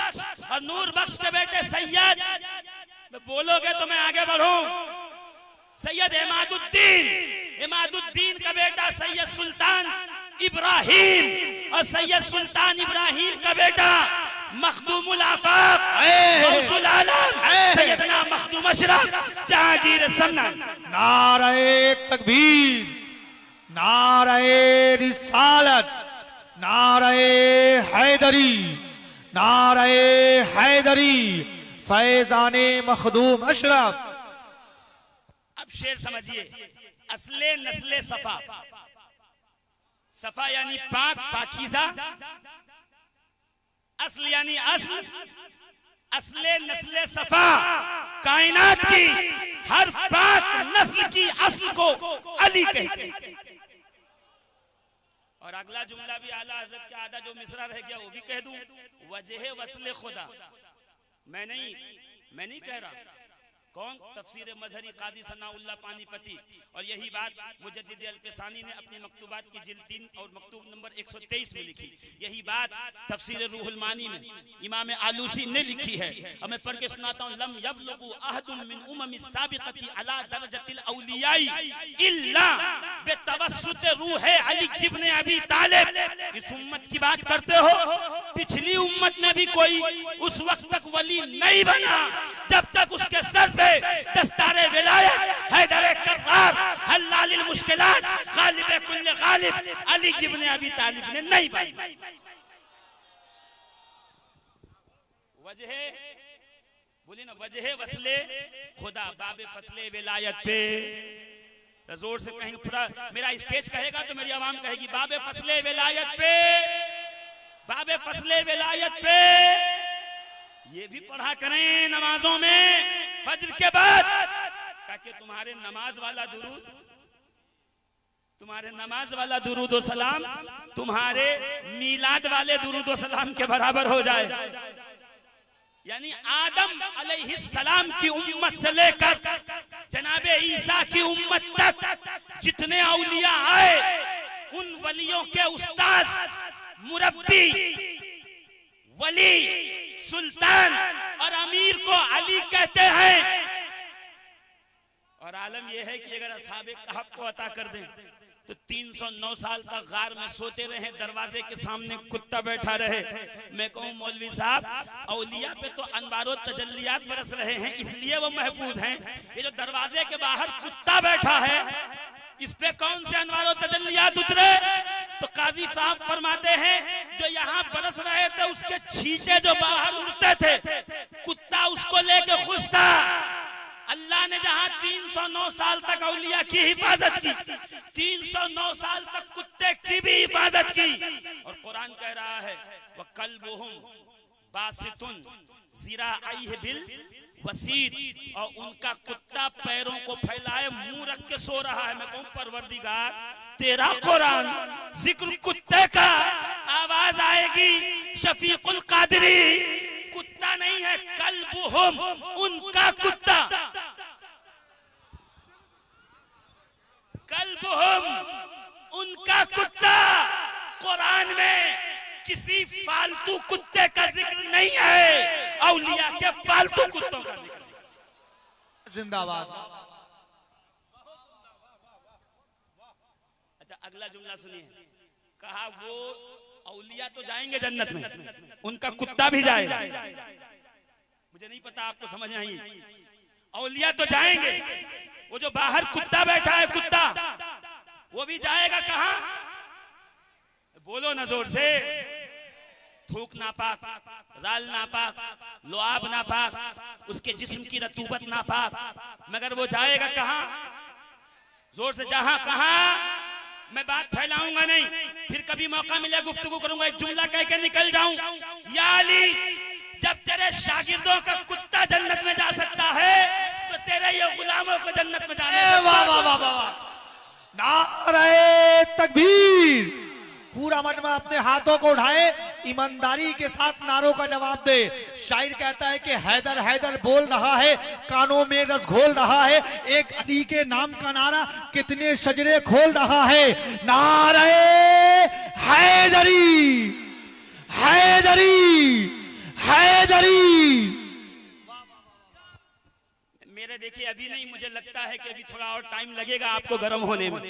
और नूर बख्श के बेटे सैयद, बोलोगे तो मैं आगे बढ़ूं, सैयद इमादुद्दीन, इमादुद्दीन का बेटा सैयद सुल्तान इब्राहिम, और सैयद सुल्तान इब्राहिम का बेटा मखदूमुल आफाक गौसुल आलम सैयदना मखदूम अशरफ जहांगीर समनन। नारे तकबीर, नारे रिसालत, नारे हैदरी, नारे हैदरी, फैजाने मखदूम अशरफ। अब शेर समझिए, असले नस्ले सफा, सफा यानी पाक, पाकीज़ा, असल यानी असल, असले नस्ले सफा कायनात की हर पाक नस्ल की असल को अली कहते हैं। और अगला जुमला भी आला हजरत के आधा जो मिसरा रह गया वो भी कह दूं, वजह वस्ल खुदा। मैं नहीं कह रहा, कौन? तफसीर मजहरी काजी सनाउल्लाह पानीपती। और यही बात मुजद्दिद अल-फ़सानी ने अपनी मकतूबात की जिल्द 3 और मकतूब नंबर 123 में लिखी। यही बात तफसीर रूहुल मानी में इमाम आलूसी ने लिखी है। अब मैं पढ़ के सुनाता हूं। लम यबलुगु अहदुन मिन उममिस साबिक़ती अला दरजतिल औलियाई इल्ला बितवस्सुत रूह अली इब्न अबी तालिब। इस उम्मत की बात करते हो, पिछली उम्मत में भी कोई उस वक्त तक वली नहीं बना जब तक उसके सर पे दस्तारे विलायत हैदर कर्रार हल्लालिल मुश्किलात गालिब कुल्ल गालिब अली इब्न अबी तालिब ने नहीं पाई। वजह बोली ना, वजह वसले खुदा बाबे फसले विलायत पे। जोर से कहेंगे, पूरा मेरा स्टेज कहेगा तो मेरी आवाम कहेगी बाबे फसले विलायत पे, बाबे फसले विलायत पे। ये भी पढ़ा करें नमाजों में फज्र के बाद, ताकि तुम्हारे नमाज वाला दुरूद व सलाम तुम्हारे मीलाद वाले दुरूद व सलाम के बराबर हो जाए। यानी आदम अलैहिस्सलाम की उम्मत से लेकर जनाबे ईसा की उम्मत तक जितने औलिया आए, उन वलियों के उस्ताद, मुरब्बी, वली, सुल्तान और अमीर को अली कहते हैं। और आलम यह है कि अगर असहाबे कहफ को अता कर दें तो 309 साल तक गार में सोते रहे, दरवाजे के सामने कुत्ता बैठा रहे। मैं कहूं मौलवी साहब, औलिया पे तो अनवारो तजल्लियात बरस रहे हैं, इसलिए वो महफूज हैं। ये जो दरवाजे के बाहर कुत्ता बैठा है, इस पे कौन से अनवारो तजल्लियात उतरे? तो काजी साहब फरमाते हैं, जो यहाँ बरस रहे थे उसके छींटे जो बाहर उड़ते थे, कुत्ता उसको लेके खुश था। अल्लाह ने जहाँ 309 साल तक औलिया की हिफाजत की, 309 साल तक कुत्ते की भी हिफाजत की। और कुरान कह रहा है वकल्बुहुम बासितुन ज़िराअैहि बिल वसीत, और उनका कुत्ता पैरों को फैलाए मुंह रख के सो रहा है। मैं कहूं परवरदिगार, तेरा कुरान जिक्र कुत्ते का, आवाज आएगी शफीकुल कादरी, कुत्ता नहीं है, कल्बुहुम उनका कुत्ता, कल्बुहुम उनका कुत्ता। कुरान में किसी फालतू कुत्ते का जिक्र नहीं है, औलिया के पालतू कुत्तों का जिक्र। जिंदाबाद। अच्छा, अगला जुमला सुनिए। कहा वो औलिया तो जाएंगे जन्नत में, उनका कुत्ता भी जाएगा। मुझे नहीं पता आपको समझ में आई। औलिया तो जाएंगे, वो जो बाहर कुत्ता बैठा है, कुत्ता वो भी जाएगा। कहां? बोलो ना जोर से। थूक नापाक, राल नापाक, लुआब नापाक, उसके जिस्म की रतूबत नापाक, मगर वो जाएगा कहां? जोर से। जहां कहां? मैं बात फैलाऊंगा नहीं, फिर कभी मौका मिले गुफ्तगू करूंगा। एक जुमला कह के निकल जाऊं। या अली, जब तेरे शागिर्दों का कुत्ता जन्नत में जा सकता है तो तेरे ये गुलामों को जन्नत में जाने। वाह वाह वाह वाह, नारे तकबीर। पूरा मजमा अपने हाथों को उठाए, ईमानदारी के साथ नारों का जवाब दे। शायर कहता है कि हैदर हैदर बोल रहा है, कानों में रस घोल रहा है, एक अली के नाम का नारा कितने शजरे खोल रहा है। नारे हैदरी, हैदरी, हैदरी। मेरे देखिए अभी नहीं, मुझे लगता है कि अभी थोड़ा और टाइम लगेगा आपको गर्म होने में,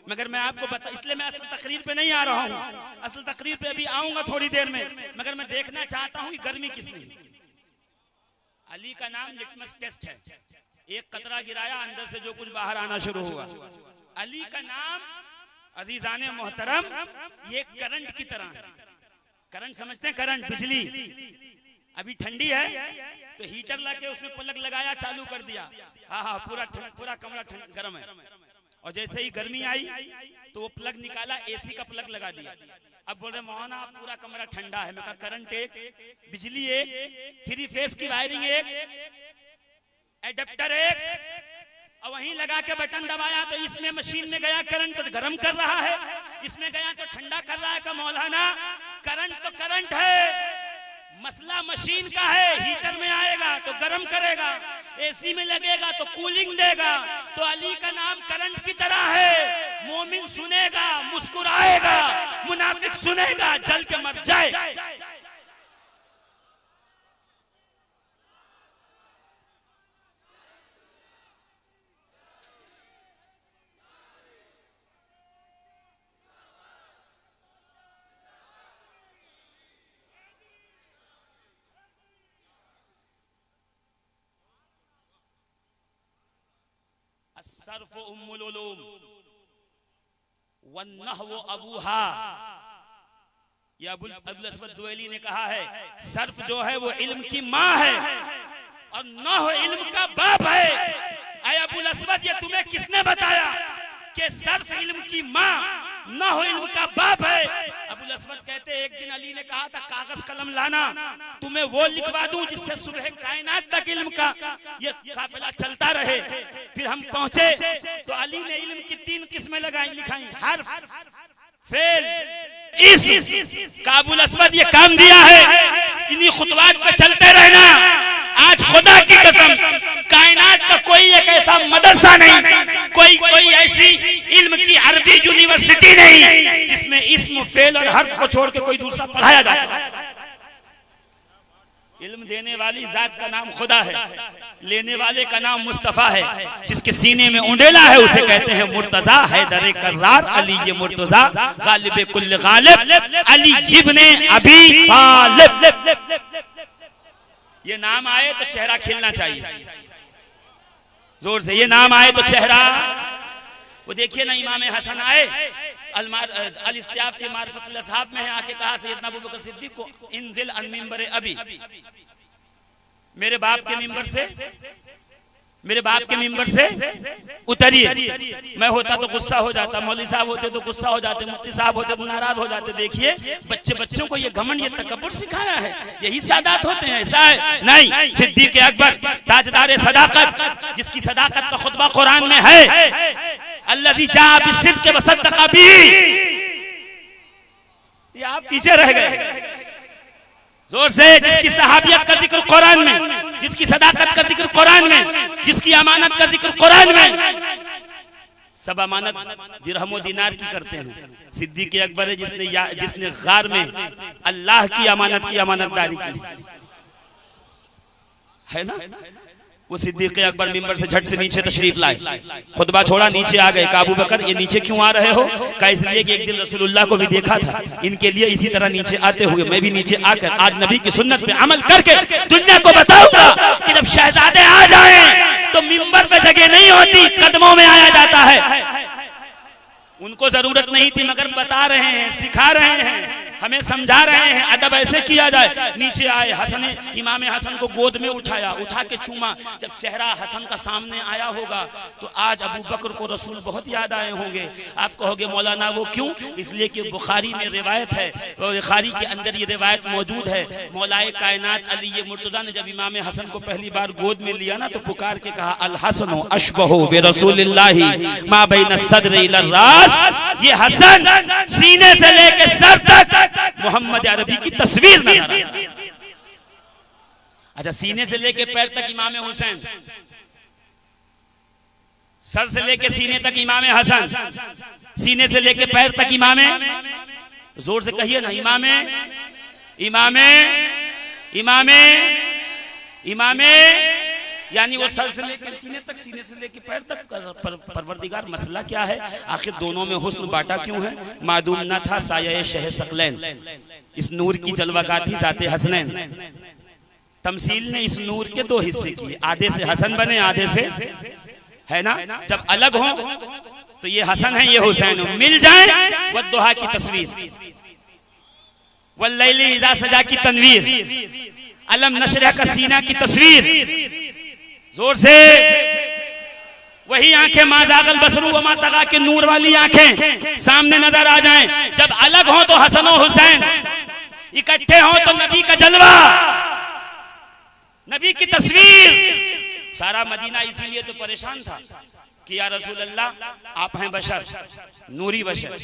मगर मैं आपको बता, इसलिए मैं असल तकरीर पे नहीं आ रहा हूँ। असल तकरीर पे अभी आऊंगा थोड़ी देर में, मगर मैं देखना चाहता हूँ कि गर्मी किसमें। अली का नाम लिटमस टेस्ट है, एक कतरा गिराया अंदर से जो कुछ बाहर आना शुरू हुआ। अली का नाम अजीजाने मोहतरम, ये करंट की तरह। करंट समझते हैं? करंट, बिजली। अभी ठंडी है तो हीटर लगा के उसमें प्लग लगाया, चालू कर दिया, हाँ पूरा कमरा गर्म है। और जैसे ही गर्मी आई तो वो प्लग निकाला, एसी का प्लग लगा दिया। अब बोल रहे मौलाना आप पूरा कमरा ठंडा है। मैं कहा करंट एक, बिजली एक, 3 फेस की वायरिंग एक, एडेप्टर एक, और वहीं लगा के बटन दबाया तो इसमें मशीन में गया करंट, तो गर्म कर रहा है। इसमें गया तो ठंडा कर रहा है का मौलाना? करंट तो करंट है, मसला मशीन का है। हीटर में आएगा तो गर्म करेगा, एसी में लगेगा तो कूलिंग देगा। तो अली का नाम करंट की तरह है। मोमिन सुनेगा मुस्कुराएगा, मुनाफिक सुनेगा जल के मर जाए। सर्फ उम्मुल उलूम वन्नहव अबूहा। ये अबुल अस्वद दुवैली ने कहा है, सर्फ जो है वो इल्म की माँ है और नहव इल्म का बाप है। ऐ अबुल अस्वद, ये तुम्हें किसने बताया कि सर्फ इल्म की माँ नहव इल्म का बाप है? अबुल अस्वद कहते, एक दिन अली ने कहा था कागज कलम लाना, तुम्हें वो लिखवा दूं जिससे सुबह कायनात तक इल्म का ये काफिला चलता रहे। फिर हम पहुंचे तो अली ने इल्म की 3 किस्में लगाई, लिखाई, हर्फ, फेल, इस्म। अबुल अस्वद ये काम दिया है, इन्हीं खुतवात पे चलते रहना। आज खुदा की कसम कायनात का कोई एक ऐसा मदरसा नहीं, कोई ऐसी इल्म की अरबी यूनिवर्सिटी नहीं जिसमें इस्म, फेल और हर्फ को छोड़ के कोई दूसरा पढ़ाया जाए। इल्म देने वाली जात का नाम खुदा है, लेने वाले का नाम मुस्तफा है। जिसके सीने में उंडेला है उसे कहते हैं मुर्तजा हैदर कर्रार अली ये मुर्तजा गालिब कुल गालिब अली इब्ने अबी तालिब। ये नाम आए तो चेहरा खिलना चाहिए जोर से। ये नाम आए तो चेहरा, वो देखिए ना, इमाम हसन आए अल-इस्तियाब से मारिफतुल असहाब में है, आके कहा सैयदना अबू बकर सिद्दीक को इंजिल अन मिंबर अबी, मेरे बाप के मिंबर से उतरिए। मैं होता तो गुस्सा हो जाता, मौलवी साहब होते तो गुस्सा हो जाते, मुफ्ती साहब होते तो नाराज हो जाते। देखिए बच्चों को ये घमंड, ये तकब्बुर सिखाया है, यही सादात होते हैं। ऐसा है नहीं, सिद्दीक अकबर ताजदार सदाकत, जिसकी सदाकत का खुतबा कुरान में है, अल्लज़ी जाअ बिस्सिद्क़ि व सद्दक़ बिही। ये आप पीछे रह गए जोर से। जिसकी सहाबियत का जिक्र कुरान में, जिसकी सदाकत का जिक्र कुरान में, जिसकी अमानत का जिक्र कुरान में। सब अमानत दिरहम दिनार की करते हैं, सिद्दीक अकबर है जिसने गार में अल्लाह की अमानत की अमानतदारी की है ना। वो सिद्दीक अकबर मिंबर से झट से नीचे तशरीफ लाए, खुतबा छोड़ा, नीचे आ गए। अबू बकर ये नीचे क्यों आ रहे हो? कहा इसलिए कि एक दिन रसूलुल्लाह को भी देखा था, इनके लिए इसी तरह नीचे आते हुए मैं भी नीचे आकर आज नबी की सुन्नत पे अमल करके दुनिया को बताऊंगा कि जब शहजादे आ जाएं तो मिंबर पे जगह नहीं होती, कदमों में आया जाता है। उनको जरूरत नहीं थी मगर बता रहे हैं, सिखा रहे हैं, हमें समझा रहे हैं अदब ऐसे किया जाए। नीचे आए, इमाम हसन को गोद में उठाया, उठा के चूमा। जब चेहरा हसन का सामने आया होगा तो आज अबू बकर को रसूल बहुत याद आए होंगे। आप कहोगे मौलाना वो क्यों? इसलिए कि बुखारी में रिवायत है, और बुखारी के अंदर ये रिवायत मौजूद है। मौलाए कायनात अली मुर्तज़ा ने जब इमाम हसन को पहली बार गोद में लिया ना तो पुकार के कहा अल हसन अशबहु बिरसूलिल्लाहि मा बैन सद्र इला रास। ये हसन सीने से लेके सर तक मोहम्मद अरबी की तस्वीर नजर आ। अच्छा, सीने से लेके पैर तक इमाम हुसैन, सर से लेके सीने तक इमाम हसन, सीने से लेके पैर तक इमाम, जोर से कहिए ना, इमाम यानी वो सर से लेकर सीने तक, सीने से लेकर पैर तक। परवरदिगार मसला क्या है? आखिर दोनों में हुस्न बांटा क्यों है? मादूम न था साया शह सकलैन, इस नूर की जलवागाह थी जाते हसनैन। तमसील ने इस नूर के 2 हिस्से किए, आधे से हसन बने, आधे से है ना। जब अलग हो तो ये हसन है, ये हुसैन हो, मिल जाए वद्दुहा की तस्वीर, वल्लैली इज़ा सजा की तनवीर, अलम नशरह का सीना की तस्वीर। जोर से वही आंखें माजागल बसरू व मातगा के नूर वाली आंखें सामने नजर आ जाएं। जब अलग हो तो हसन और हुसैन, इकट्ठे हो तो नबी का जलवा, नबी की तस्वीर। सारा मदीना इसीलिए तो परेशान था कि या रसूल अल्लाह आप हैं बशर, नूरी बशर,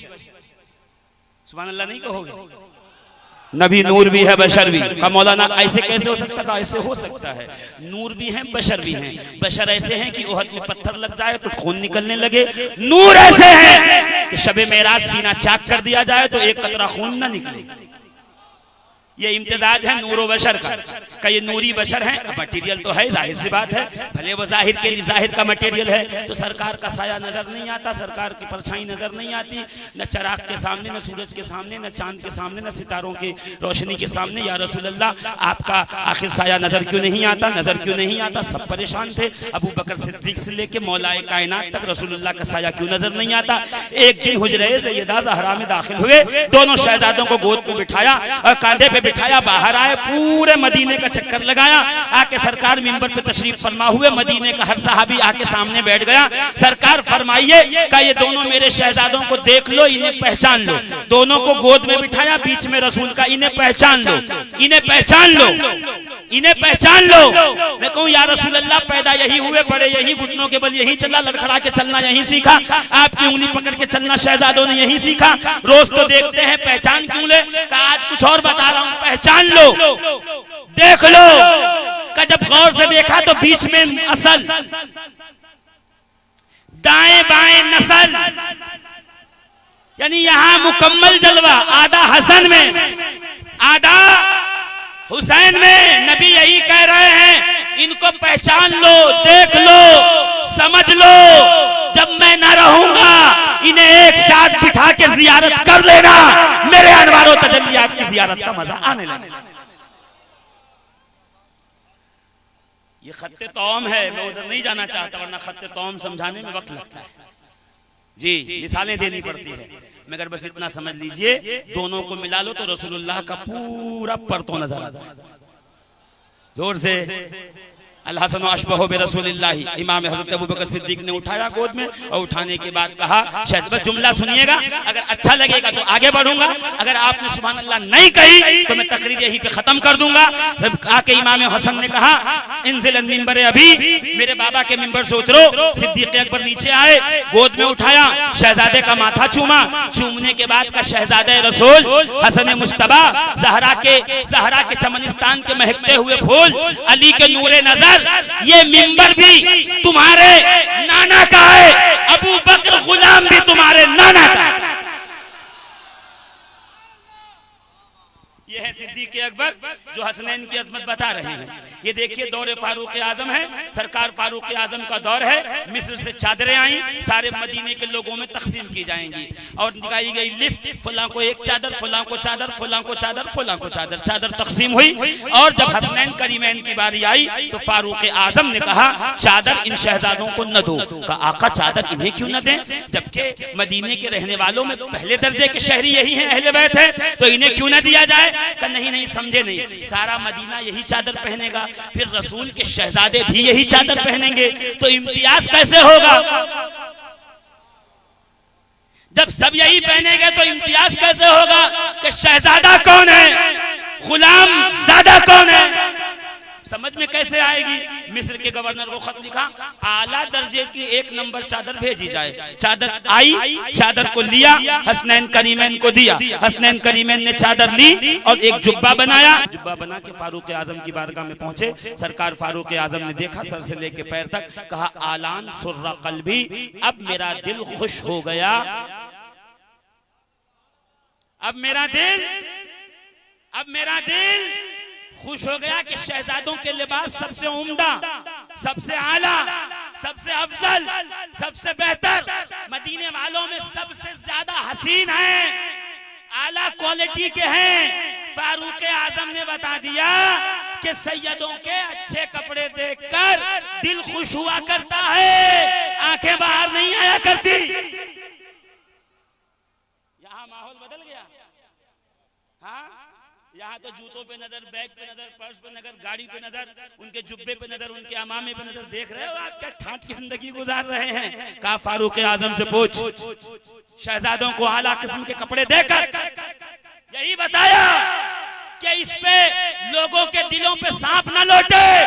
सुभान अल्लाह नहीं कहोगे? नबी नूर भी है बशर भी। का मौलाना ऐसे कैसे हो सकता है? ऐसे हो सकता है, नूर भी हैं बशर भी हैं। बशर ऐसे हैं कि ओहद में पत्थर लग जाए तो खून निकलने लगे, नूर ऐसे हैं कि शबे मेराज सीना चाक कर दिया जाए तो एक कतरा खून ना निकले। ये इम्तिजाज है नूर बशर का ये नूरी बशर है। मटेरियल तो है, जाहिर सी बात है, भले वो जाहिर के जाहिर का मटेरियल है। तो सरकार का साया नजर नहीं आता, सरकार की परछाई नजर नहीं आती, न चराग के सामने, न सूरज के सामने, न चांद के सामने, न सितारों की रोशनी के सामने। या रसूल अल्लाह आपका आखिर साया नजर क्यों नहीं आता, नजर क्यों नहीं आता? सब परेशान थे। अबू बकर सिद्दीक से लेके मौलाए कायनात तक रसूलुल्लाह का साया क्यों नजर नहीं आता? एक दिन हुजरे सैयदा ज़हरा में दाखिल हुए, दोनों शहजादों को गोद में बिठाया और कांधे पे बिठाया, बाहर आए, पूरे मदीने का चक्कर लगाया, आके सरकार मिंबर पे तशरीफ फरमा हुए। मदीने का हर सहाबी आके सामने बैठ गया। सरकार फरमाइए का ये दोनों मेरे शहजादों को देख लो, इन्हें पहचान लो। दोनों को गोद में बिठाया, बीच में रसूल का, इन्हें पहचान लो, इन्हें पहचान लो, इन्हें पहचान लो। मैं कहूँ या रसूल अल्लाह पैदा यही हुए, बड़े यही, घुटनों के बल यही चला, लड़खड़ा के चलना यही सीखा, आपकी उंगली पकड़ के चलना शहजादों ने यही सीखा। रोज तो देखते हैं, पहचान क्यों ले? का आज कुछ और बता रहा हूँ, पहचान लो, देख लो। का जब गौर से देखा तो बीच में असल, दाएं बाएं नस्ल, यानी यहां मुकम्मल जलवा, आधा हसन में, आधा हुसैन में। नबी यही कह रहे हैं, इनको पहचान लो, देख लो, समझ लो। जब मैं ना रहूंगा इन्हें एक साथ बिठा के जियारत कर लेना, मेरे अनवारों तजल्लियात की जियारत का मजा आने लगेगा। ये खत्ते तौम है, मैं उधर नहीं जाना चाहता, वरना खत्ते तौम समझाने में वक्त लगता है जी, मिसालें देनी पड़ती है। मगर बस इतना समझ लीजिए, दोनों को मिला लो तो रसूलुल्लाह का पूरा परतो नजर आ जाए। जोर से अल्लाह सनो अशबहो बिरसूलिल्लाह। इमाम हज़रत अबू बकर सिद्दीक ने उठाया गोद में और उठाने के बाद कहा, शायद बस जुमला सुनिएगा, अगर अच्छा लगेगा तो आगे बढ़ूंगा, अगर आपने सुभान अल्लाह नहीं कही तो मैं तकरीर यहीं पे खत्म कर दूंगा। आके इमाम हसन ने कहा, इंजिल मिंबर अभी, मेरे बाबा के मिंबर से उतरो। सिद्दीक अकबर नीचे आए, गोद में उठाया, शहजादे का माथा चूमा। चूमने के बाद का शहजादे रसूल हसन मुश्तबा, ज़हरा के चमनिस्तान के महकते हुए फूल, अली के नूरे नजर, ये मिंबर भी तुम्हारे नाना का है, अबू बकर गुलाम भी तुम्हारे नाना का है। ये है सिद्दीक अकबर जो हसनैन की अजमत बता रहे हैं। ये देखिए दौर फारूक आजम है, सरकार फारूक आजम का दौर है। मिस्र से चादरें आई, सारे मदीने के लोगों में तकसीम की जाएंगी और दिखाई गई लिस्ट, फलां को एक चादर, फलां को चादर, फलां को चादर, फलां को चादर, चादर तकसीम हुई। और जब हसनैन करीमैन की बारी आई तो फारूक आजम ने कहा, चादर इन शहजादों को न दो। का आका चादर इन्हें क्यों न दें, जबकि मदीने के रहने वालों में पहले दर्जे के शहरी यही हैं, अहले बैत है, तो इन्हें क्यों न दिया जाए? का नहीं समझे नहीं, सारा मदीना यही चादर पहनेगा, फिर रसूल के शहजादे भी यही चादर पहनेंगे, तो इम्तियाज कैसे होगा? जब सब यही पहनेंगे तो इम्तियाज कैसे होगा? कि शहजादा कौन है, गुलाम ज़ादा कौन है, समझ में कैसे आएगी? मिस्र के गवर्नर को खत लिखा, आला दर्जे की 1 नंबर चादर भेजी जाए। चादर आई, चादर को लिया, हसनैन करीमैन को दिया। हसनैन करीमैन ने चादर ली और एक जुब्बा बनाया। जुब्बा बना के फारूक आजम की बारगाह में पहुंचे। सरकार फारूक आजम ने देखा सर से लेके पैर तक, कहा, आलान सुर्रा कल्बी, अब मेरा दिल खुश हो गया, अब मेरा दिल खुश हो गया कि शहजादों के लिबास सबसे उम्दा, सबसे आला, सबसे अफजल, सबसे बेहतर, मदीने वालों में सबसे ज्यादा हसीन हैं, आला क्वालिटी के हैं। फारूक आजम ने बता दिया कि सैयदों के अच्छे कपड़े देखकर दिल खुश हुआ करता है, आंखें बाहर नहीं आया करती। यहां माहौल बदल गया। हाँ, यहाँ तो जूतों पे नजर, बैग पे नजर, पर्स पे नजर, गाड़ी पे नजर, उनके जुब्बे पे नजर, उनके अमामे पे नजर। देख रहे हो आप क्या ठाट की जिंदगी गुजार रहे हैं? कहा फारूक आजम से पूछ, शहजादों को आला किस्म के कपड़े देकर यही बताया कि इस पे लोगों के दिलों पे सांप न लौटे,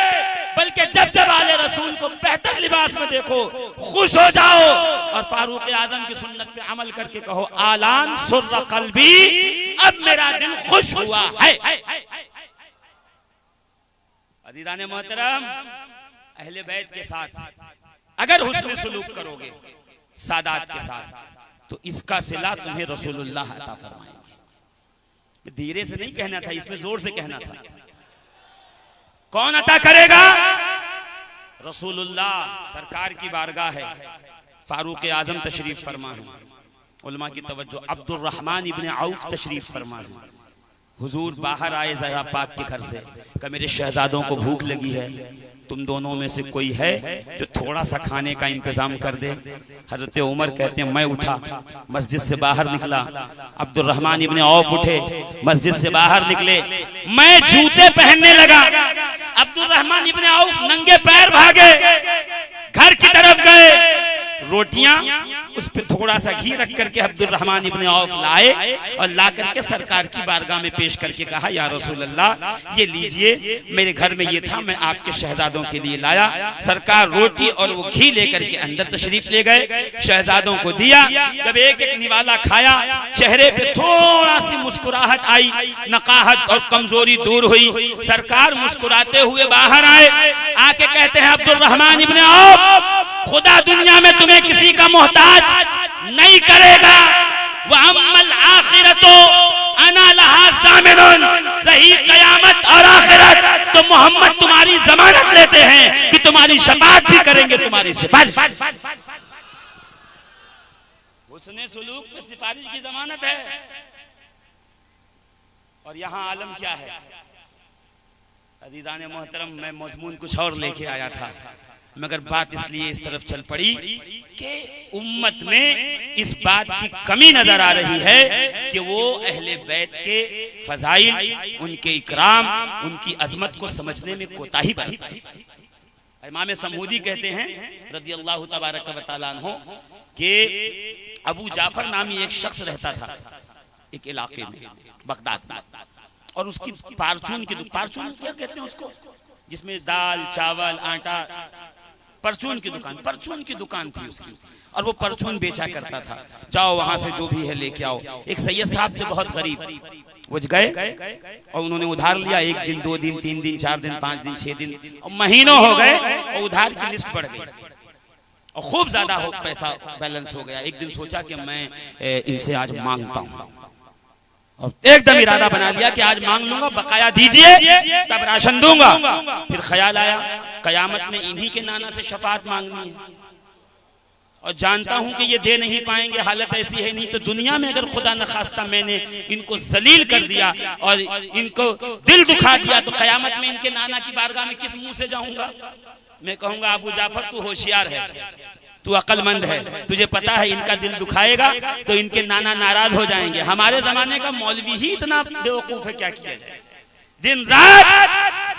बल्कि जब जब आले रसूल को बेहतर लिबास में देखो खुश हो जाओ, और फारूक आजम की सुन्नत पे अमल करके कहो आलान सुर्र कल्बी, अब मेरा दिल खुश हुआ है। अजीज़ाने मोहतरम, अहले बैत के साथ अगर हुस्न सुलूक करोगे सादात के साथ, तो इसका सिला तुम्हें रसूलुल्लाह अता फरमाएंगे। धीरे से नहीं कहना था, इसमें जोर से कहना था। कौन अता करेगा? रसूलुल्लाह सरकार की बारगाह है, फारूक आजम तशरीफ फरमा है। उलमा की तवज्जो, अब्दुर रहमान इब्ने औफ तशरीफ फरमा है। हुजूर बाहर आए ज़हरा पाक के घर से, कहा मेरे शहजादों को भूख लगी है, तुम दोनों में से कोई है जो थोड़ा सा खाने का इंतजाम कर दे? हजरत उमर कहते हैं मैं उठा, मस्जिद से बाहर निकला। अब्दुर रहमान इब्ने औफ उठे, मस्जिद से बाहर निकले, मैं जूते पहनने लगा। अब्दुर रहमान इब्ने औफ नंगे पैर भागे, घर की तरफ गए, रोटियां उस पे थोड़ा सा घी रख करके अब्दुल रहमान इब्ने औफ लाए और ला करके सरकार की बारगाह में पेश करके कहा या रसूल अल्लाह ये लीजिए, मेरे घर में ये था, मैं आपके शहजादों के लिए लाया। सरकार रोटी और वो घी लेकर के अंदर तशरीफ ले गए, शहजादों को दिया। जब एक एक निवाला खाया, चेहरे पे थोड़ा सी मुस्कुराहट आई, नकाहत और कमजोरी दूर हुई। सरकार मुस्कुराते हुए बाहर आए, आके कहते हैं अब्दुल रहमान इब्ने औफ, खुदा दुनिया में तुम्हें किसी का मोहताज नहीं करेगा। वअम्मल आखिरतो अना लहा ज़ामिनुन, रही क़यामत और आखिरत तो मोहम्मद तुम्हारी जमानत लेते हैं कि तुम्हारी शफाअत भी करेंगे, तुम्हारी सिफारिश। हुस्ने सुलूक में सिफारिश की जमानत है। और यहाँ आलम क्या है? अजीज़ाने मोहतरम, मैं मज़मून कुछ और लेके आया था, मगर बात इसलिए इस तरफ चल पड़ी कि उम्मत में इस बात की कमी नजर आ रही है कि वो अहले बैत के फजाइल, उनके इकराम, उनकी अजमत को समझने में कोताही बरती। इमाम समूदी कहते हैं रदियल्लाहु तबारक व तआला अन्हु कि अबू जाफर नामी एक शख्स रहता था एक इलाके में, बगदाद में, और उसकी पारचून की दुकान, पारचून क्या कहते हैं उसको, जिसमें दाल चावल आटा, परचून की दुकान, परचून की दुकान थी उसकी, और वो परचून बेचा करता था। जाओ वहां से जो भी है लेके आओ। एक सैयद साहब थे बहुत गरीब, वो गए और उन्होंने उधार लिया। 1 दिन 2 दिन 3 दिन 4 दिन 5 दिन 6 दिन और महीनों हो गए और उधार की लिस्ट बढ़ गई और खूब ज्यादा पैसा बैलेंस हो गया। एक दिन सोचा कि मैं इनसे आज मांगता हूँ, और एकदम इरादा बना लिया कि आज मांग लूंगा, बकाया दीजिए तब राशन दूंगा। फिर ख्याल आया कयामत में इन्हीं के नाना से शफाअत मांगनी है, और जानता हूं कि ये दे नहीं पाएंगे, हालत ऐसी है नहीं तो दुनिया में अगर खुदा न खास्ता मैंने इनको जलील कर दिया और इनको दिल दुखा दिया तो कयामत में इनके नाना की बारगाह में किस मुंह से जाऊंगा? मैं कहूंगा अबू जाफर तू होशियार है, तू अक्लमंद है, तुझे पता है इनका दिल दुखाएगा तो इनके नाना नाराज हो जाएंगे। हमारे जमाने का मौलवी ही इतना बेवकूफ है, क्या किया जाए? दिन रात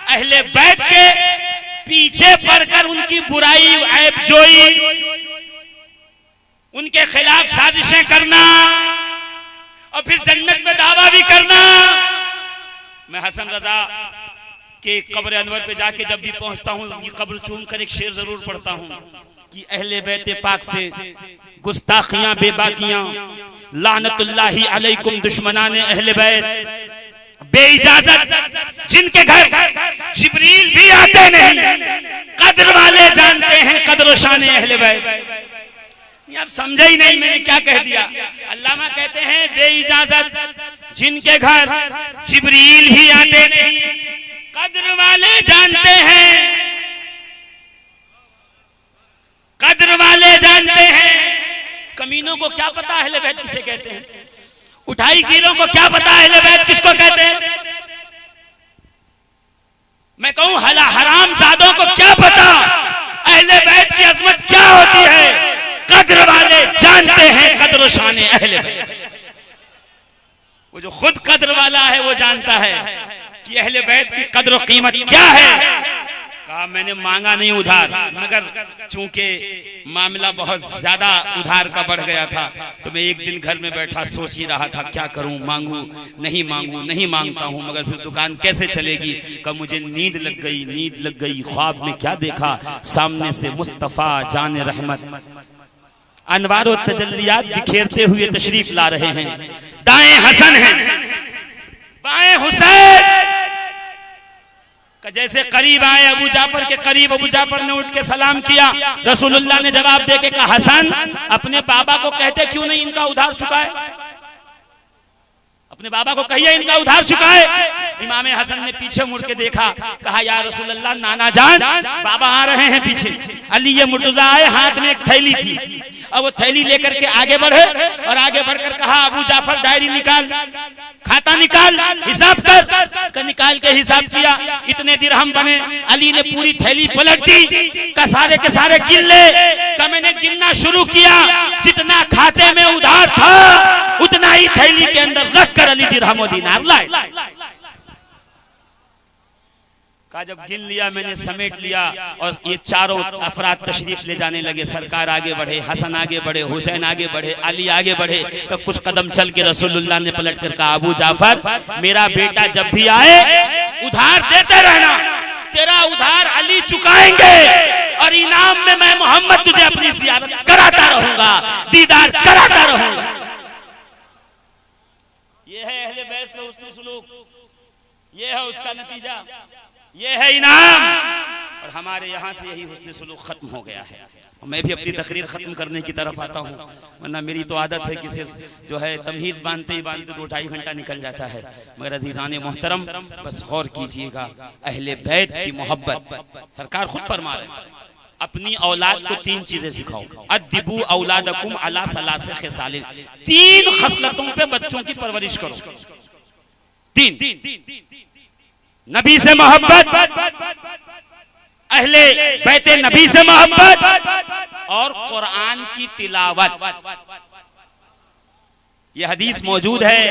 अहले बैत के पीछे पड़कर उनकी बुराई, ऐब जोई, उनके खिलाफ साजिशें करना और फिर जन्नत में दावा भी करना। मैं हसन रजा के कब्र अनवर पे जाके जब भी पहुंचता हूं उनकी कब्र चूम कर एक शेर जरूर पढ़ता हूं कि अहले बैत पाक से गुस्ताखियां बेबाकियां, लानतुल्लाहि अलैकुम दुश्मनाने अहले बैत, बेइजाजत जिनके घर जिब्रील भी आते नहीं, कद्र वाले जानते हैं कद्र शान अहले बैत। आप समझे ही नहीं मैंने क्या कह दिया। अल्लामा कहते हैं बेइजाजत जिनके घर जिब्रील भी आते नहीं, कद्र वाले जानते हैं, कद्र वाले जानते हैं। कमीनों को क्या पता अहले बैत किसे कहते हैं, उठाई गिरों को क्या पता अहले बैत किसको कहते हैं। मैं कहूं हला हराम जादों को क्या पता अहले बैत की अजमत क्या होती है। कद्र वाले जानते हैं कद्र शान अहले बैत। वो जो खुद कद्र वाला है वो जानता है कि अहले बैत की कद्र कीमत क्या है। कहा मैंने मांगा नहीं उधार, मगर चूंकि मामला बहुत ज्यादा उधार का बढ़ गया था तो मैं एक दिन घर में बैठा सोच ही रहा था क्या करूं, मांगू नहीं मांगू, नहीं मांगता हूं मगर फिर दुकान कैसे चलेगी। कब मुझे नींद लग गई, नींद लग गई। ख्वाब में क्या देखा, सामने से मुस्तफा जान रहमत अनवार और तजल्लियात बिखेरते हुए तशरीफ ला रहे हैं। दाएं हसन हैं, बाएं हुसैन का जैसे करीब आए अबू जाफर के करीब, अबू जाफर ने उठ के सलाम किया। रसूलुल्लाह ने जवाब देके कहा, हसन अपने बाबा को कहते क्यों नहीं इनका उधार चुकाए, अपने बाबा को कहिए इनका उधार चुकाए। इमाम हसन ने पीछे मुड़ के देखा, कहा या रसूलल्लाह नाना जान बाबा आ रहे हैं पीछे। अली ये मुर्तजा आए, हाथ में एक थैली थी, अब वो थैली लेकर के आगे बढ़े और आगे बढ़कर कहा अबू जाफर डायरी निकाल, खाता निकाल, हिसाब कर। निकाल के हिसाब किया, इतने दिरहम बने। अली ने पूरी थैली पलट दी, का सारे के सारे गिन ले। का मैंने गिनना शुरू किया, जितना खाते में उधार था उतना ही थैली के अंदर रख कर अली दिरहम और दीनार लाए। का जब गिन लिया मैंने, समेट लिया और ये चारों अफराद तशरीफ ले जाने लगे। सरकार आगे बढ़े, हसन आगे बढ़े, हुसैन आगे बढ़े, अली आगे बढ़े। तो कुछ कदम चल के रसूलुल्लाह ने पलट कर कहा, अबू जाफर मेरा बेटा जब भी आए उधार देते रहना, तेरा उधार अली चुकाएंगे और इनाम में मैं मोहम्मद तुझे अपनी ज़ियारत कराता रहूंगा, दीदार कराता रहूंगा। ये है अहले बैत से हुस्न सुलूक, ये है उसका नतीजा, ये है इनाम। और हमारे यहाँ से यही हुस्न सुलूक खत्म हो गया है। मैं भी अपनी तकरीर खत्म करने की तरफ आता हूँ, वरना मेरी तो आदत है कि सिर्फ जो है तमहीद बांधते ही बांधते 2-2.5 घंटा निकल जाता है। मगर अजीज़ान मोहतरम बस गौर कीजिएगा, अहले बैत की मोहब्बत सरकार खुद फरमा रहे हैं, अपनी औलाद को 3 चीजें सिखाओ। अद्दिबू औलादकुम अला सलासे खिसालिन, 3 खसलतों पे बच्चों की परवरिश करो। 3 नबी से मोहब्बत, अहले बैते नबी से मोहब्बत और कुरान की तिलावत। यह हदीस मौजूद है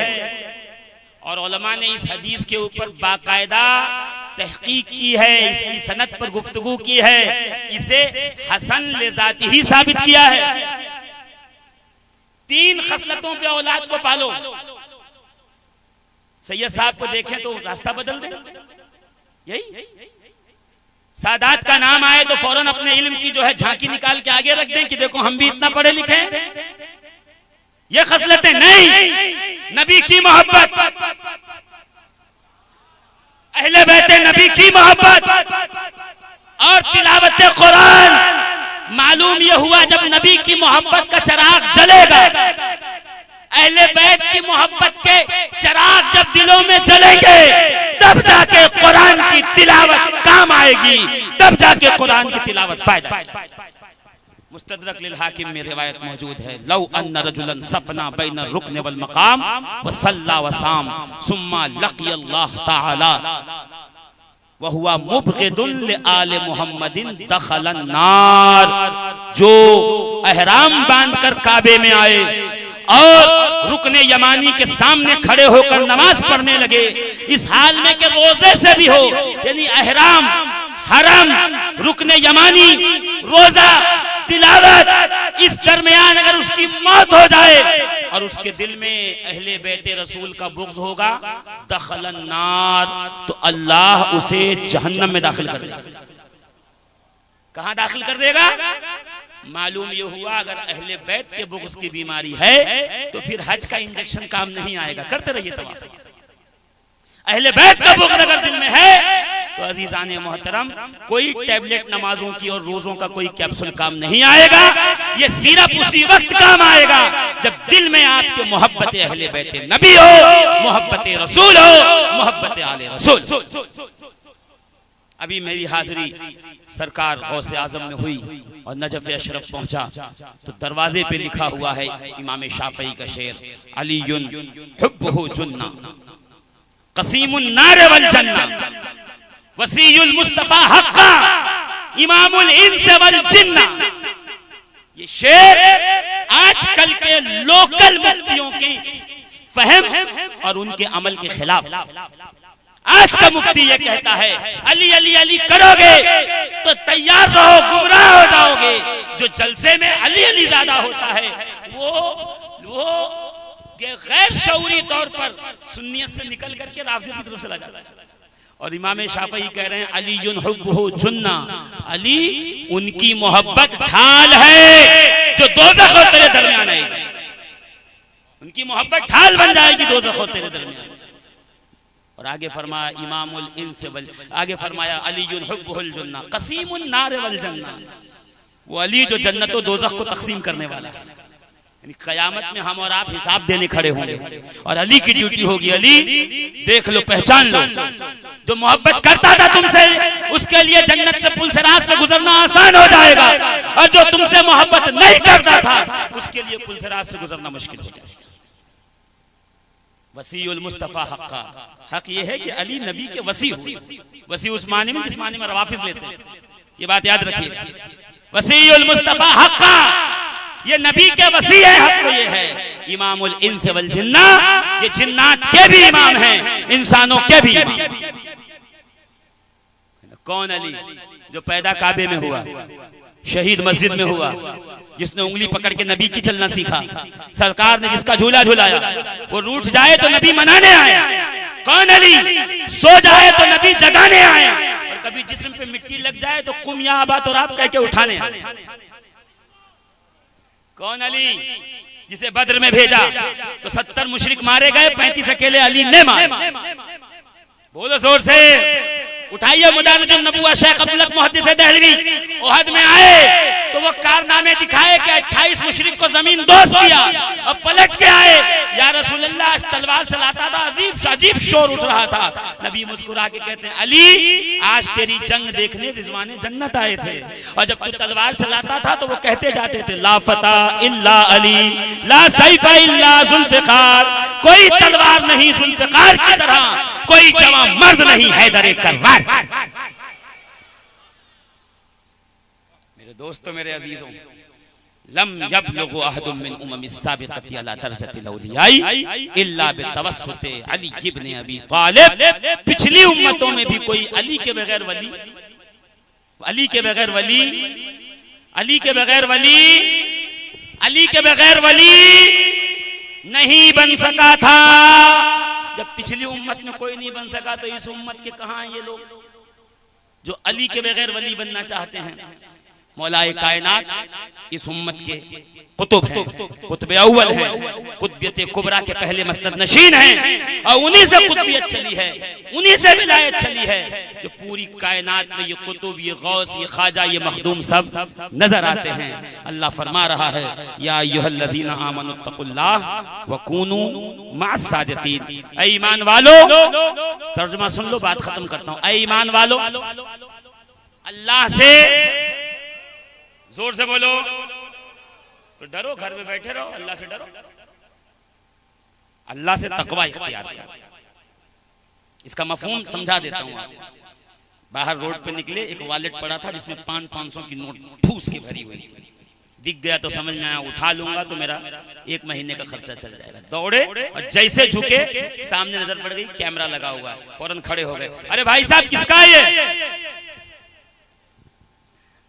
और उलमा ने इस हदीस के ऊपर बाकायदा तहकीक की है, इसकी सनद पर गुफ्तगू की है, इसे हसन लेजाती ही साबित किया है। 3 खसलतों पे औलाद को पालो। सैयद साहब को देखें तो रास्ता बदल दे, यही सादात का नाम आए तो फौरन अपने इल्म की जो है झांकी निकाल के आगे रख दें कि देखो हम भी इतना पढ़े लिखे हैं। ये खसलतें नहीं, नबी की मोहब्बत, अहले बैते नबी की मोहब्बत और तिलावत कुरान। मालूम यह हुआ जब नबी की मोहब्बत का चिराग जलेगा, अहले बैत की मोहब्बत के चिराग जब दिलों में जलेंगे, तब जाके कुरान की तिलावत काम आएगी, तब जाके कुरान की तिलावत फायदा। मुस्तदरक लिल हाकिम में रिवायत मौजूद है, लौ अन्ना रजुलन सफना बैन रुकन वल मकाम व सल्ला व साम सुम्मा लक़ी अल्लाह ताला व हुवा मुबग़िदुन लि आले मुहम्मदिन दखलन नार। जो एहराम बांधकर काबे में आए और रुकने यमानी के सामने खड़े होकर नमाज पढ़ने लगे, इस हाल में कि रोजे से भी हो, यानी एहराम, हरम, रुकने यमानी, रोजा, तिलावत, इस दरमियान अगर उसकी मौत हो जाए और उसके दिल में अहले बैते रसूल का बुग़्ज़ होगा, दखलन नार, तो अल्लाह उसे जहन्नम में दाखिल कर देगा। कहां दाखिल कर देगा? मालूम ये हुआ अगर अहले बैत के बुग़्ज़ की बीमारी है तो फिर हज का इंजेक्शन काम नहीं आएगा, करते रहिए तवाफ। अहले बैत का बुग़्ज़ अगर दिल में है तो अजीज़ाने मोहतरम कोई टैबलेट नमाजों की और रोजों का कोई कैप्सूल काम नहीं आएगा। ये सिर्फ उसी वक्त काम आएगा जब दिल में आपके मोहब्बत अहले बैत नबी हो, मोहब्बत रसूल हो, मोहब्बत आले रसूल। अभी मेरी हाजिरी सरकार गौसे आजम में हुई और नजफ अशरफ पहुंचा तो दरवाजे पे लिखा हुआ है इमाम शाफई का शेर, अलीयुन हुब्बुहु जुन्ना कसीमुन नार वल जन्ना वसीयुल मुस्तफा हक्का इमामुल इंस वल जिन्ना। ये शेर आजकल के लोकल मुफ्तियों की फहम और उनके अमल के खिलाफ। आज का मुफ्ती ये कहता है अली अली अली करोगे तो तैयार रहो, गुमराह हो जाओगे। जो जलसे में अली अली ज्यादा होता है वो गैर शऊरी तौर पर सुन्नियत से निकल करके राफ़िज़ की तरफ चला जाता है। और इमाम शाफ़ई कह रहे हैं अलीयुन हुब्बुहु जुन्ना, अली उनकी मोहब्बत ढाल है जो दोज़ख और तेरे दरमियान आएगी। उनकी मोहब्बत ढाल बन जाएगी दोज़ख और तेरे दरमियान। और आगे फरमाया इमामुल इंस वल, आगे फरमाया अलीयुन हुब्बुल जन्नह क़सीमुन नार वल जन्नह, वो अली जो जन्नत और दोज़ख को तकसीम करने वाला है। यानी क़यामत में हम और आप हिसाब देने खड़े होंगे और अली की ड्यूटी होगी, अली देख लो, पहचान लो, जो मोहब्बत करता था तुमसे उसके लिए जन्नत से पुल सिरात से गुजरना आसान हो जाएगा, और जो तुमसे मोहब्बत नहीं करता था उसके लिए पुल सिरात से गुजरना मुश्किल हो जाएगा। वसीउल मुस्तफा हक्का, हक ये है कि अली नबी के वसी हुए। वसी उस माने में जिस माने में रवाफिज लेते हैं, ये बात याद रखिए। वसीउल मुस्तफा हक्का, ये नबी के वसी है, हक तो ये है इमामुल इंस वल जिन्ना, ये जिन्नात के भी इमाम हैं, इंसानों के भी इमाम। कौन अली? जो पैदा काबे में हुआ, शहीद मस्जिद में हुआ, जिसने उंगली पकड़ के नबी की चलना सीखा, सरकार ने जिसका झूला झूलाया, वो रूठ जाए तो नबी मनाने आया। कौन अली? सो जाए तो नबी जगाने आया, और कभी जिस्म पे मिट्टी लग जाए तो कुम या अबा तो आप कह के उठाने आया। कौन अली? जिसे बद्र में भेजा तो 70 मुशरिक मारे गए, 35 अकेले अली ने मारे। बोलो जोर से, उठाइए मुदारजुन नबुव्वह शेख अब्दुल हक मुहद्दिस दहलवी। ओहद में आए तो वो कारनामे दिखाए कि 28 मुशरिक को जमीन दोस्त किया, और पलट के आए, या रसूलुल्लाह तलवार चलाता था, अजीब शोर उठ रहा था। नबी मुस्कुरा के कहते हैं अली आज तेरी जंग देखने रिजवाने जन्नत आए थे, और जब तू तलवार चलाता था तो वो कहते जाते थे ला फता इल्ला अली, ला सैफा इल्ला जुल्फिकार, कोई तलवार नहीं जुल्फिकार की तरह, कोई जवान मर्द नहीं हैदर करवार। मेरे दोस्तों, मेरे अजीजों, लम यबलुगु अहदुम मिन उम्मिस साबिक़ति अला दरजतिल औलियाई इल्ला बितवस्सुति अली इब्न अबी तालिब। पिछली उम्मतों में भी कोई अली के बगैर वली, अली के बगैर वली, अली के बगैर वली, अली के बगैर वली नहीं बन सका था। जब पिछली उम्मत में कोई नहीं बन सका तो इस उम्मत के कहां हैं ये लोग जो अली के बगैर वली बनना चाहते हैं? मौलाए कायनात इस उम्मत के कुतुब हैं, कुतुब अव्वल हैं, कुतबियत कुबरा के पहले मसनद नशीन हैं, और उन्हीं से कुतबियत चली है, उन्हीं से विलायत चली है। जो पूरी कायनात में ये कुतुब, ये गौस, ये ख्वाजा, ये मखदूम सब नजर आते हैं। अल्लाह फरमा रहा है या अय्युहल्लज़ीना आमनुत्तकुल्लाह वकूनू मअस सादिकीन। ऐ ईमान वालो, तर्जुमा सुन लो, बात खत्म करता हूं। ऐ ईमान वालो, अल्लाह से जोर से बोलो तो डरो, घर में बैठे रहो, अल्लाह से डरो, अल्लाह से तकवा इख्तियार करो। इसका मफहूम समझा देता हूं आपको। बाहर रोड पे निकले, एक वॉलेट पड़ा था जिसमें 500 की नोट ठूस के भरी हुई थी। दिख गया तो समझ में आया उठा लूंगा तो मेरा 1 महीने का खर्चा चल जाएगा। दौड़े और जैसे झुके सामने नजर पड़ गई कैमरा लगा हुआ है, फौरन खड़े हो गए। अरे भाई साहब किसका है ये?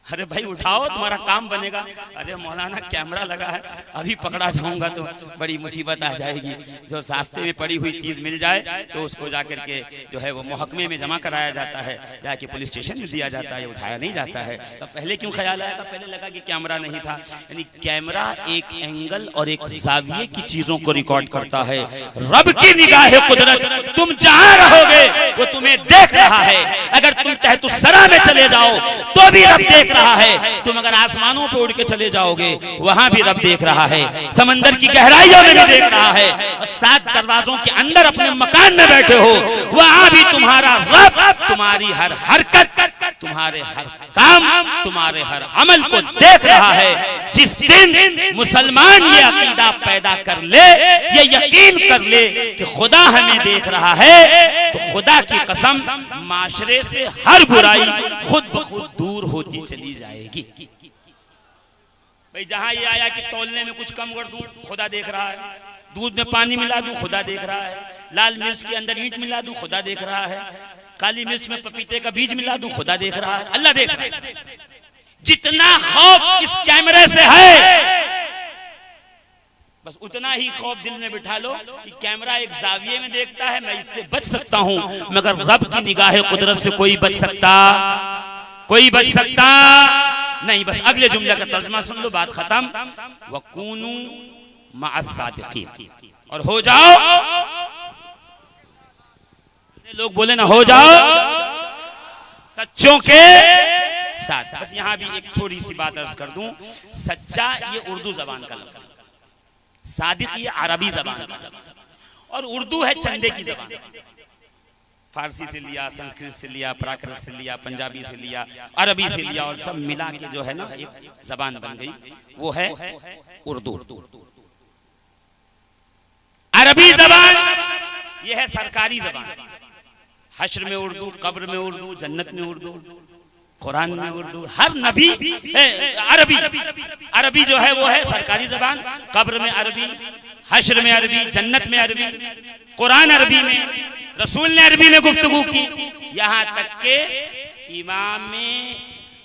अरे भाई उठाओ, तुम्हारा काम बनेगा। अरे मौलाना कैमरा लगा है, अभी पकड़ा जाऊंगा तो बड़ी मुसीबत आ जाएगी। जो रास्ते में पड़ी हुई चीज मिल जाए तो उसको जाकर के जो है वो मुहकमे में जमा कराया जाता है, जाके पुलिस स्टेशन में दिया जाता है, उठाया नहीं जाता है। तो पहले क्यों ख्याल आया था? पहले लगा कि कैमरा नहीं था। यानी कैमरा एक एंगल और एक जाविये की चीजों को रिकॉर्ड करता है। रब की निगाह कुदरत, तुम जहां रहोगे वो तुम्हें देख रहा है। अगर तुम तहतुस्सरा में चले जाओ तो भी रब देख रहा है, तुम अगर आसमानों पे उड़ के चले जाओगे वहां भी रब देख रहा है, समंदर की गहराइयों में भी देख रहा है, और 7 दरवाजों के अंदर अपने मकान में बैठे हो वहां भी तुम्हारा रब तुम्हारी हर हरकत, तुम्हारे हर काम, तुम्हारे हर अमल को देख रहा है। जिस दिन मुसलमान ये अकीदा पैदा कर ले, ये यकीन कर ले कि खुदा हमें देख रहा है, तो खुदा की कसम माशरे से हर बुराई खुद ब खुद दूर होती चली जाएगी। भाई जहां ये आया कि तौलने में कुछ कम कर दूं, खुदा देख रहा है। दूध में पानी मिला दूं, खुदा देख रहा है। लाल मिर्च के अंदर ईंट मिला दूं, खुदा देख रहा है। काली मिर्च में पपीते का बीज मिला दूं, खुदा देख रहा है। अल्लाह देख रहा है। जितना खौफ इस कैमरे से है, बस उतना ही खौफ दिल में बिठा लो कि कैमरा एक जाविये में देखता है, मैं इससे बच सकता हूं, मगर रब की निगाह कुदरत से कोई बच सकता, कोई बच सकता नहीं, बस अगले जुमले का तर्जुमा सुन लो, बात खत्म। वकूनू मअस सादिकीन, और हो जाओ, लोग बोले ना, हो जाओ सच्चों के साथ। बस यहाँ भी एक छोटी सी बात अर्ज कर दूं, सच्चा ये उर्दू जबान का लफ्ज, सादिक ये अरबी जबान का लफ्ज, और उर्दू है चंदे की जबान। फारसी से लिया, संस्कृत से लिया, प्राकृत से लिया, पंजाबी से लिया, अरबी से लिया, और सब मिला के जो है ना एक जबान बन गई, वो है उर्दू। अरबी जबान ये है सरकारी जबान, हश्र में उर्दू, कब्र में उर्दू, जन्नत में उर्दू, कुरान में उर्दू, हर नबी अरबी। अरबी जो है वो है सरकारी जबान, कब्र में अरबी, हश्र में अरबी, जन्नत में अरबी, कुरान अरबी में, रसूल ने अरबी में गुफ्तगू की। यहाँ तक के इमाम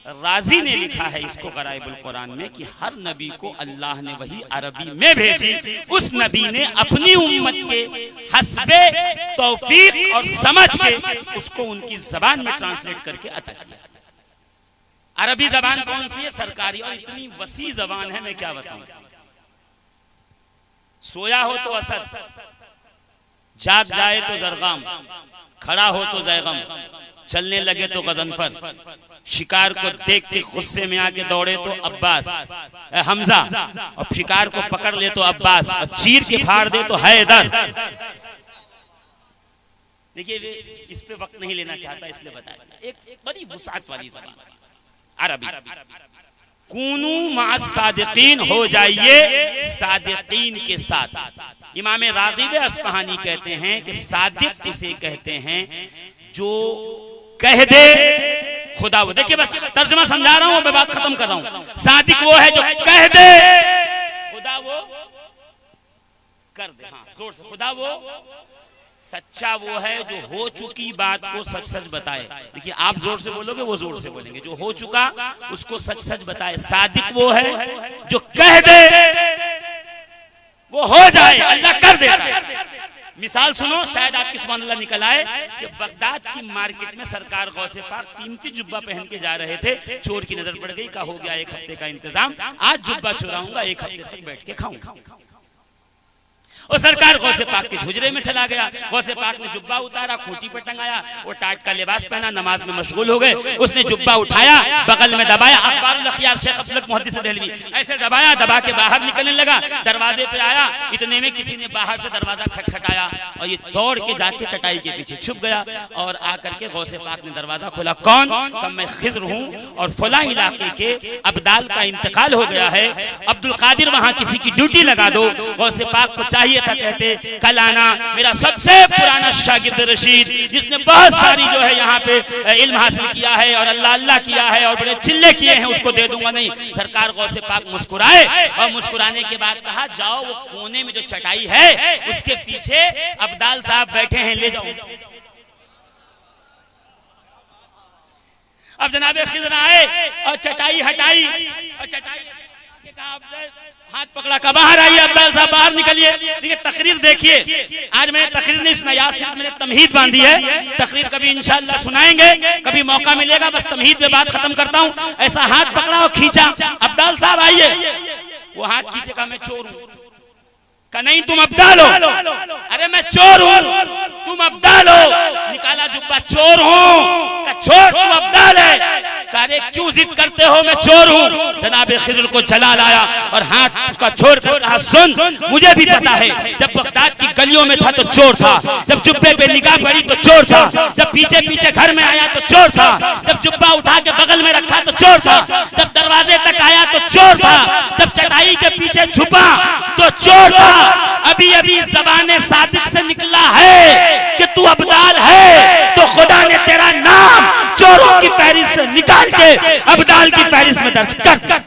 राजी ने लिखा है इसको गराइबुल कुरान में कि हर नबी को अल्लाह ने वही अरबी में भेजी, उस नबी ने अपनी उम्मत के हस्बे तौफीक और समझ के उसको उनकी जबान में ट्रांसलेट करके अता किया। अरबी जबान कौन सी है? सरकारी, और इतनी वसी जबान है मैं क्या बताऊं। सोया हो तो असद, जाग जाए तो जरगाम, खड़ा हो तो जैगम, चलने लगे तो गजनफर, शिकार को देख के गुस्से में आके दौड़े तो अब्बास हमजा, और शिकार को पकड़ ले तो अब्बास, और चीर के फाड़ दे तो हैदर। देखिए इस पे वक्त नहीं लेना चाहता इसलिए बताया, एक बड़ी वुसात वाली जबान अरबी। कूनू मअस सादिकीन, हो जाइए सादिकीन के साथ। इमाम रागिब अस्फहानी कहते हैं कि सादिक उसे कहते हैं जो कह दे खुदा वो। देखिए बस तर्जुमा समझा रहा हूं, मैं बात खत्म कर रहा हूं। सादिक वो है जो कह दे खुदा वो कर दे, हाँ जोर से, खुदा वो। सच्चा वो है जो हो चुकी बात को सच सच बताए। देखिए आप जोर से बोलोगे वो जोर से बोलेंगे, जो हो चुका उसको सच सच बताए। सादिक वो है जो कह दे वो हो जाए, अल्लाह कर देता है। मिसाल सुनो, शायद आपकी सुभान अल्लाह निकल आए कि बगदाद की मार्केट में सरकार गौसे पाक कीमती जुब्बा पहन के जा रहे थे, चोर की नजर पड़ गई, का हो गया 1 हफ्ते का इंतजाम, आज जुब्बा चुराऊंगा, 1 हफ्ते तक बैठ के खाऊंगा। और सरकार गौसे पाक के हुजरे में चला गया, गौसे पाक ने जुब्बा उतारा, खूंटी पर टंगाया, वो टाट का लिबास पहना, नमाज में मशगूल हो गए। उसने जुब्बा उठाया, बगल में दबाया, अखबारुल अखयार शेख अब्दुल मुहद्दिस देहलवी ऐसे दबाया, दबा के बाहर निकलने लगा, दरवाजे पे आया, इतने में किसी ने बाहर से दरवाजा खटखटाया, और ये दौड़ के जाके चटाई के पीछे छुप गया, और आकर के गौसे पाक ने दरवाजा खोला। कौन? कब मैं खिज्र हूँ और फला इलाके के अब्दाल का इंतकाल हो गया है, अब्दुल कादिर वहां किसी की ड्यूटी लगा दो। गौसे पाक को चाहिए था, कहते कल आना, मेरा सबसे पुराना शागिर्द रशीद जिसने बहुत सारी जो है यहाँ पे इल्म हासिल किया है और अल्लाह अल्लाह किया है और बड़े चिल्ले किए हैं, उसको दे दूंगा नहीं। सरकार गौसे पाक मुस्कुराए, और मुस्कुराने के बाद कहा जाओ वो कोने में जो चटाई है उसके पीछे अब्दाल साहब बैठे हैं, ले जाओ। अब जनाबे खिज़र आए और चटाई हटाई, और चटाई हाथ पकड़ा का बाहर आइए, अब्दाल साहब बाहर निकलिए। देखिए तकरीर देखिए, आज मैंने तकरीर नहीं सुनाई, आज सिर्फ मैंने तमहीद बांधी है। तकरीर कभी इंशाअल्लाह सुनाएंगे, कभी मौका मिलेगा, बस तमहीद पे बात खत्म करता हूँ। ऐसा हाथ पकड़ा और खींचा, अब्दाल साहब आइए। वो हाथ खींचे, का मैं चोर हूँ, का नहीं तुम अब्दाल हो। अरे मैं चोर हूँ, तुम अब्दाल हो। निकाला जुब्बा, चोर हूँ, का छोड़ तुम अब्दाल है। अरे क्यों जिद करते हो, मैं चोर हूँ। जनाबे खिज़र को जला लाया और हाथ उसका छोड़ कर कहा, सुन मुझे भी पता है, जब बगदाद की गलियों में था तो चोर था, जब जुब्बे पे निगाह पड़ी तो चोर था, जब पीछे पीछे घर में आया तो चोर था, जब जुब्बा उठा के बगल में रखा तो चोर था, जब दरवाजे तक आया तो चोर था, जब चटाई के पीछे छुपा तो चोर था। अभी अभी ज़बाने सादिक से निकला है कि तू अब्दाल है, तो खुदा ने तेरा नाम चोरों की फहरिस्त से निकाल के अब्दाल की फहरिस्त में दर्ज कर।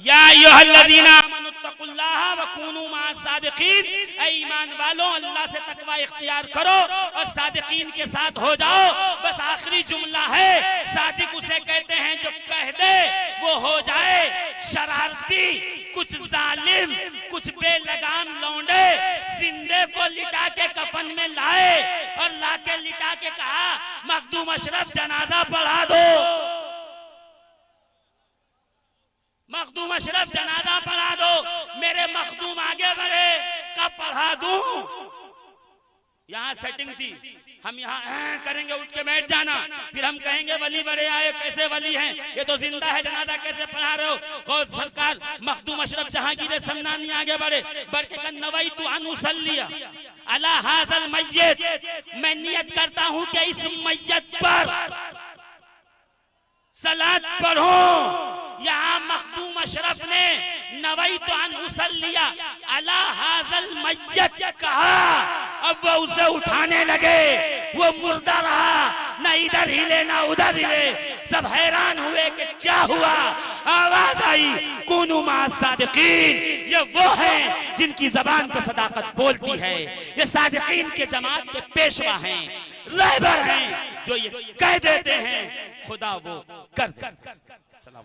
या अय्युहल्लज़ीना आमनुत्तकुल्लाह व कूनू मअस सादिकीन, ऐ ईमान वालों अल्लाह से तकवा इख्तियार करो और सादिकीन के साथ हो जाओ। बस आखिरी जुमला है, सादिक उसे कहते हैं जो कह दे वो हो जाए, शरारती, कुछ जालिम, कुछ बेलगाम लौंडे जिंदे को लिटा के कफन में लाए और लाके लिटा के कहा मखदूम अशरफ जनाजा पढ़ा दो, मखदूम अशरफ जनाजा पढ़ा दो। मेरे मखदूम आगे बढ़े, कब पढ़ा दूं? यहाँ सेटिंग थी, हम यहाँ करेंगे, उठ के बैठ जाना, फिर हम कहेंगे वली बड़े आए, कैसे वली हैं, ये तो जिंदा है, जनाजा कैसे पढ़ा रहे हो? गौस सरकार मखदूम अशरफ जहांगीर समनानी आगे बढ़े, बढ़ के कन नवाई तू अनुसल्लिया अला हाज़ल मय्यत, मैं नियत करता हूँ कि इस मय्यत पर सलात पढ़ो। यहाँ मखदूम अशरफ ने नवाई तो अनुसल्लिया अला हाज़ल मय्यत कहा, अब वो उसे उठाने लगे, वो मुर्दा रहा, न इधर हिले न उधर हिले, सब हैरान हुए कि क्या हुआ। आवाज आई कुनू मा सादिकीन, ये वो हैं जिनकी जबान पर सदाकत बोलती है, ये सादिकीन के जमात के पेशवा हैं, रहबर हैं, जो ये कह देते हैं खुदा वो कर। सलाम।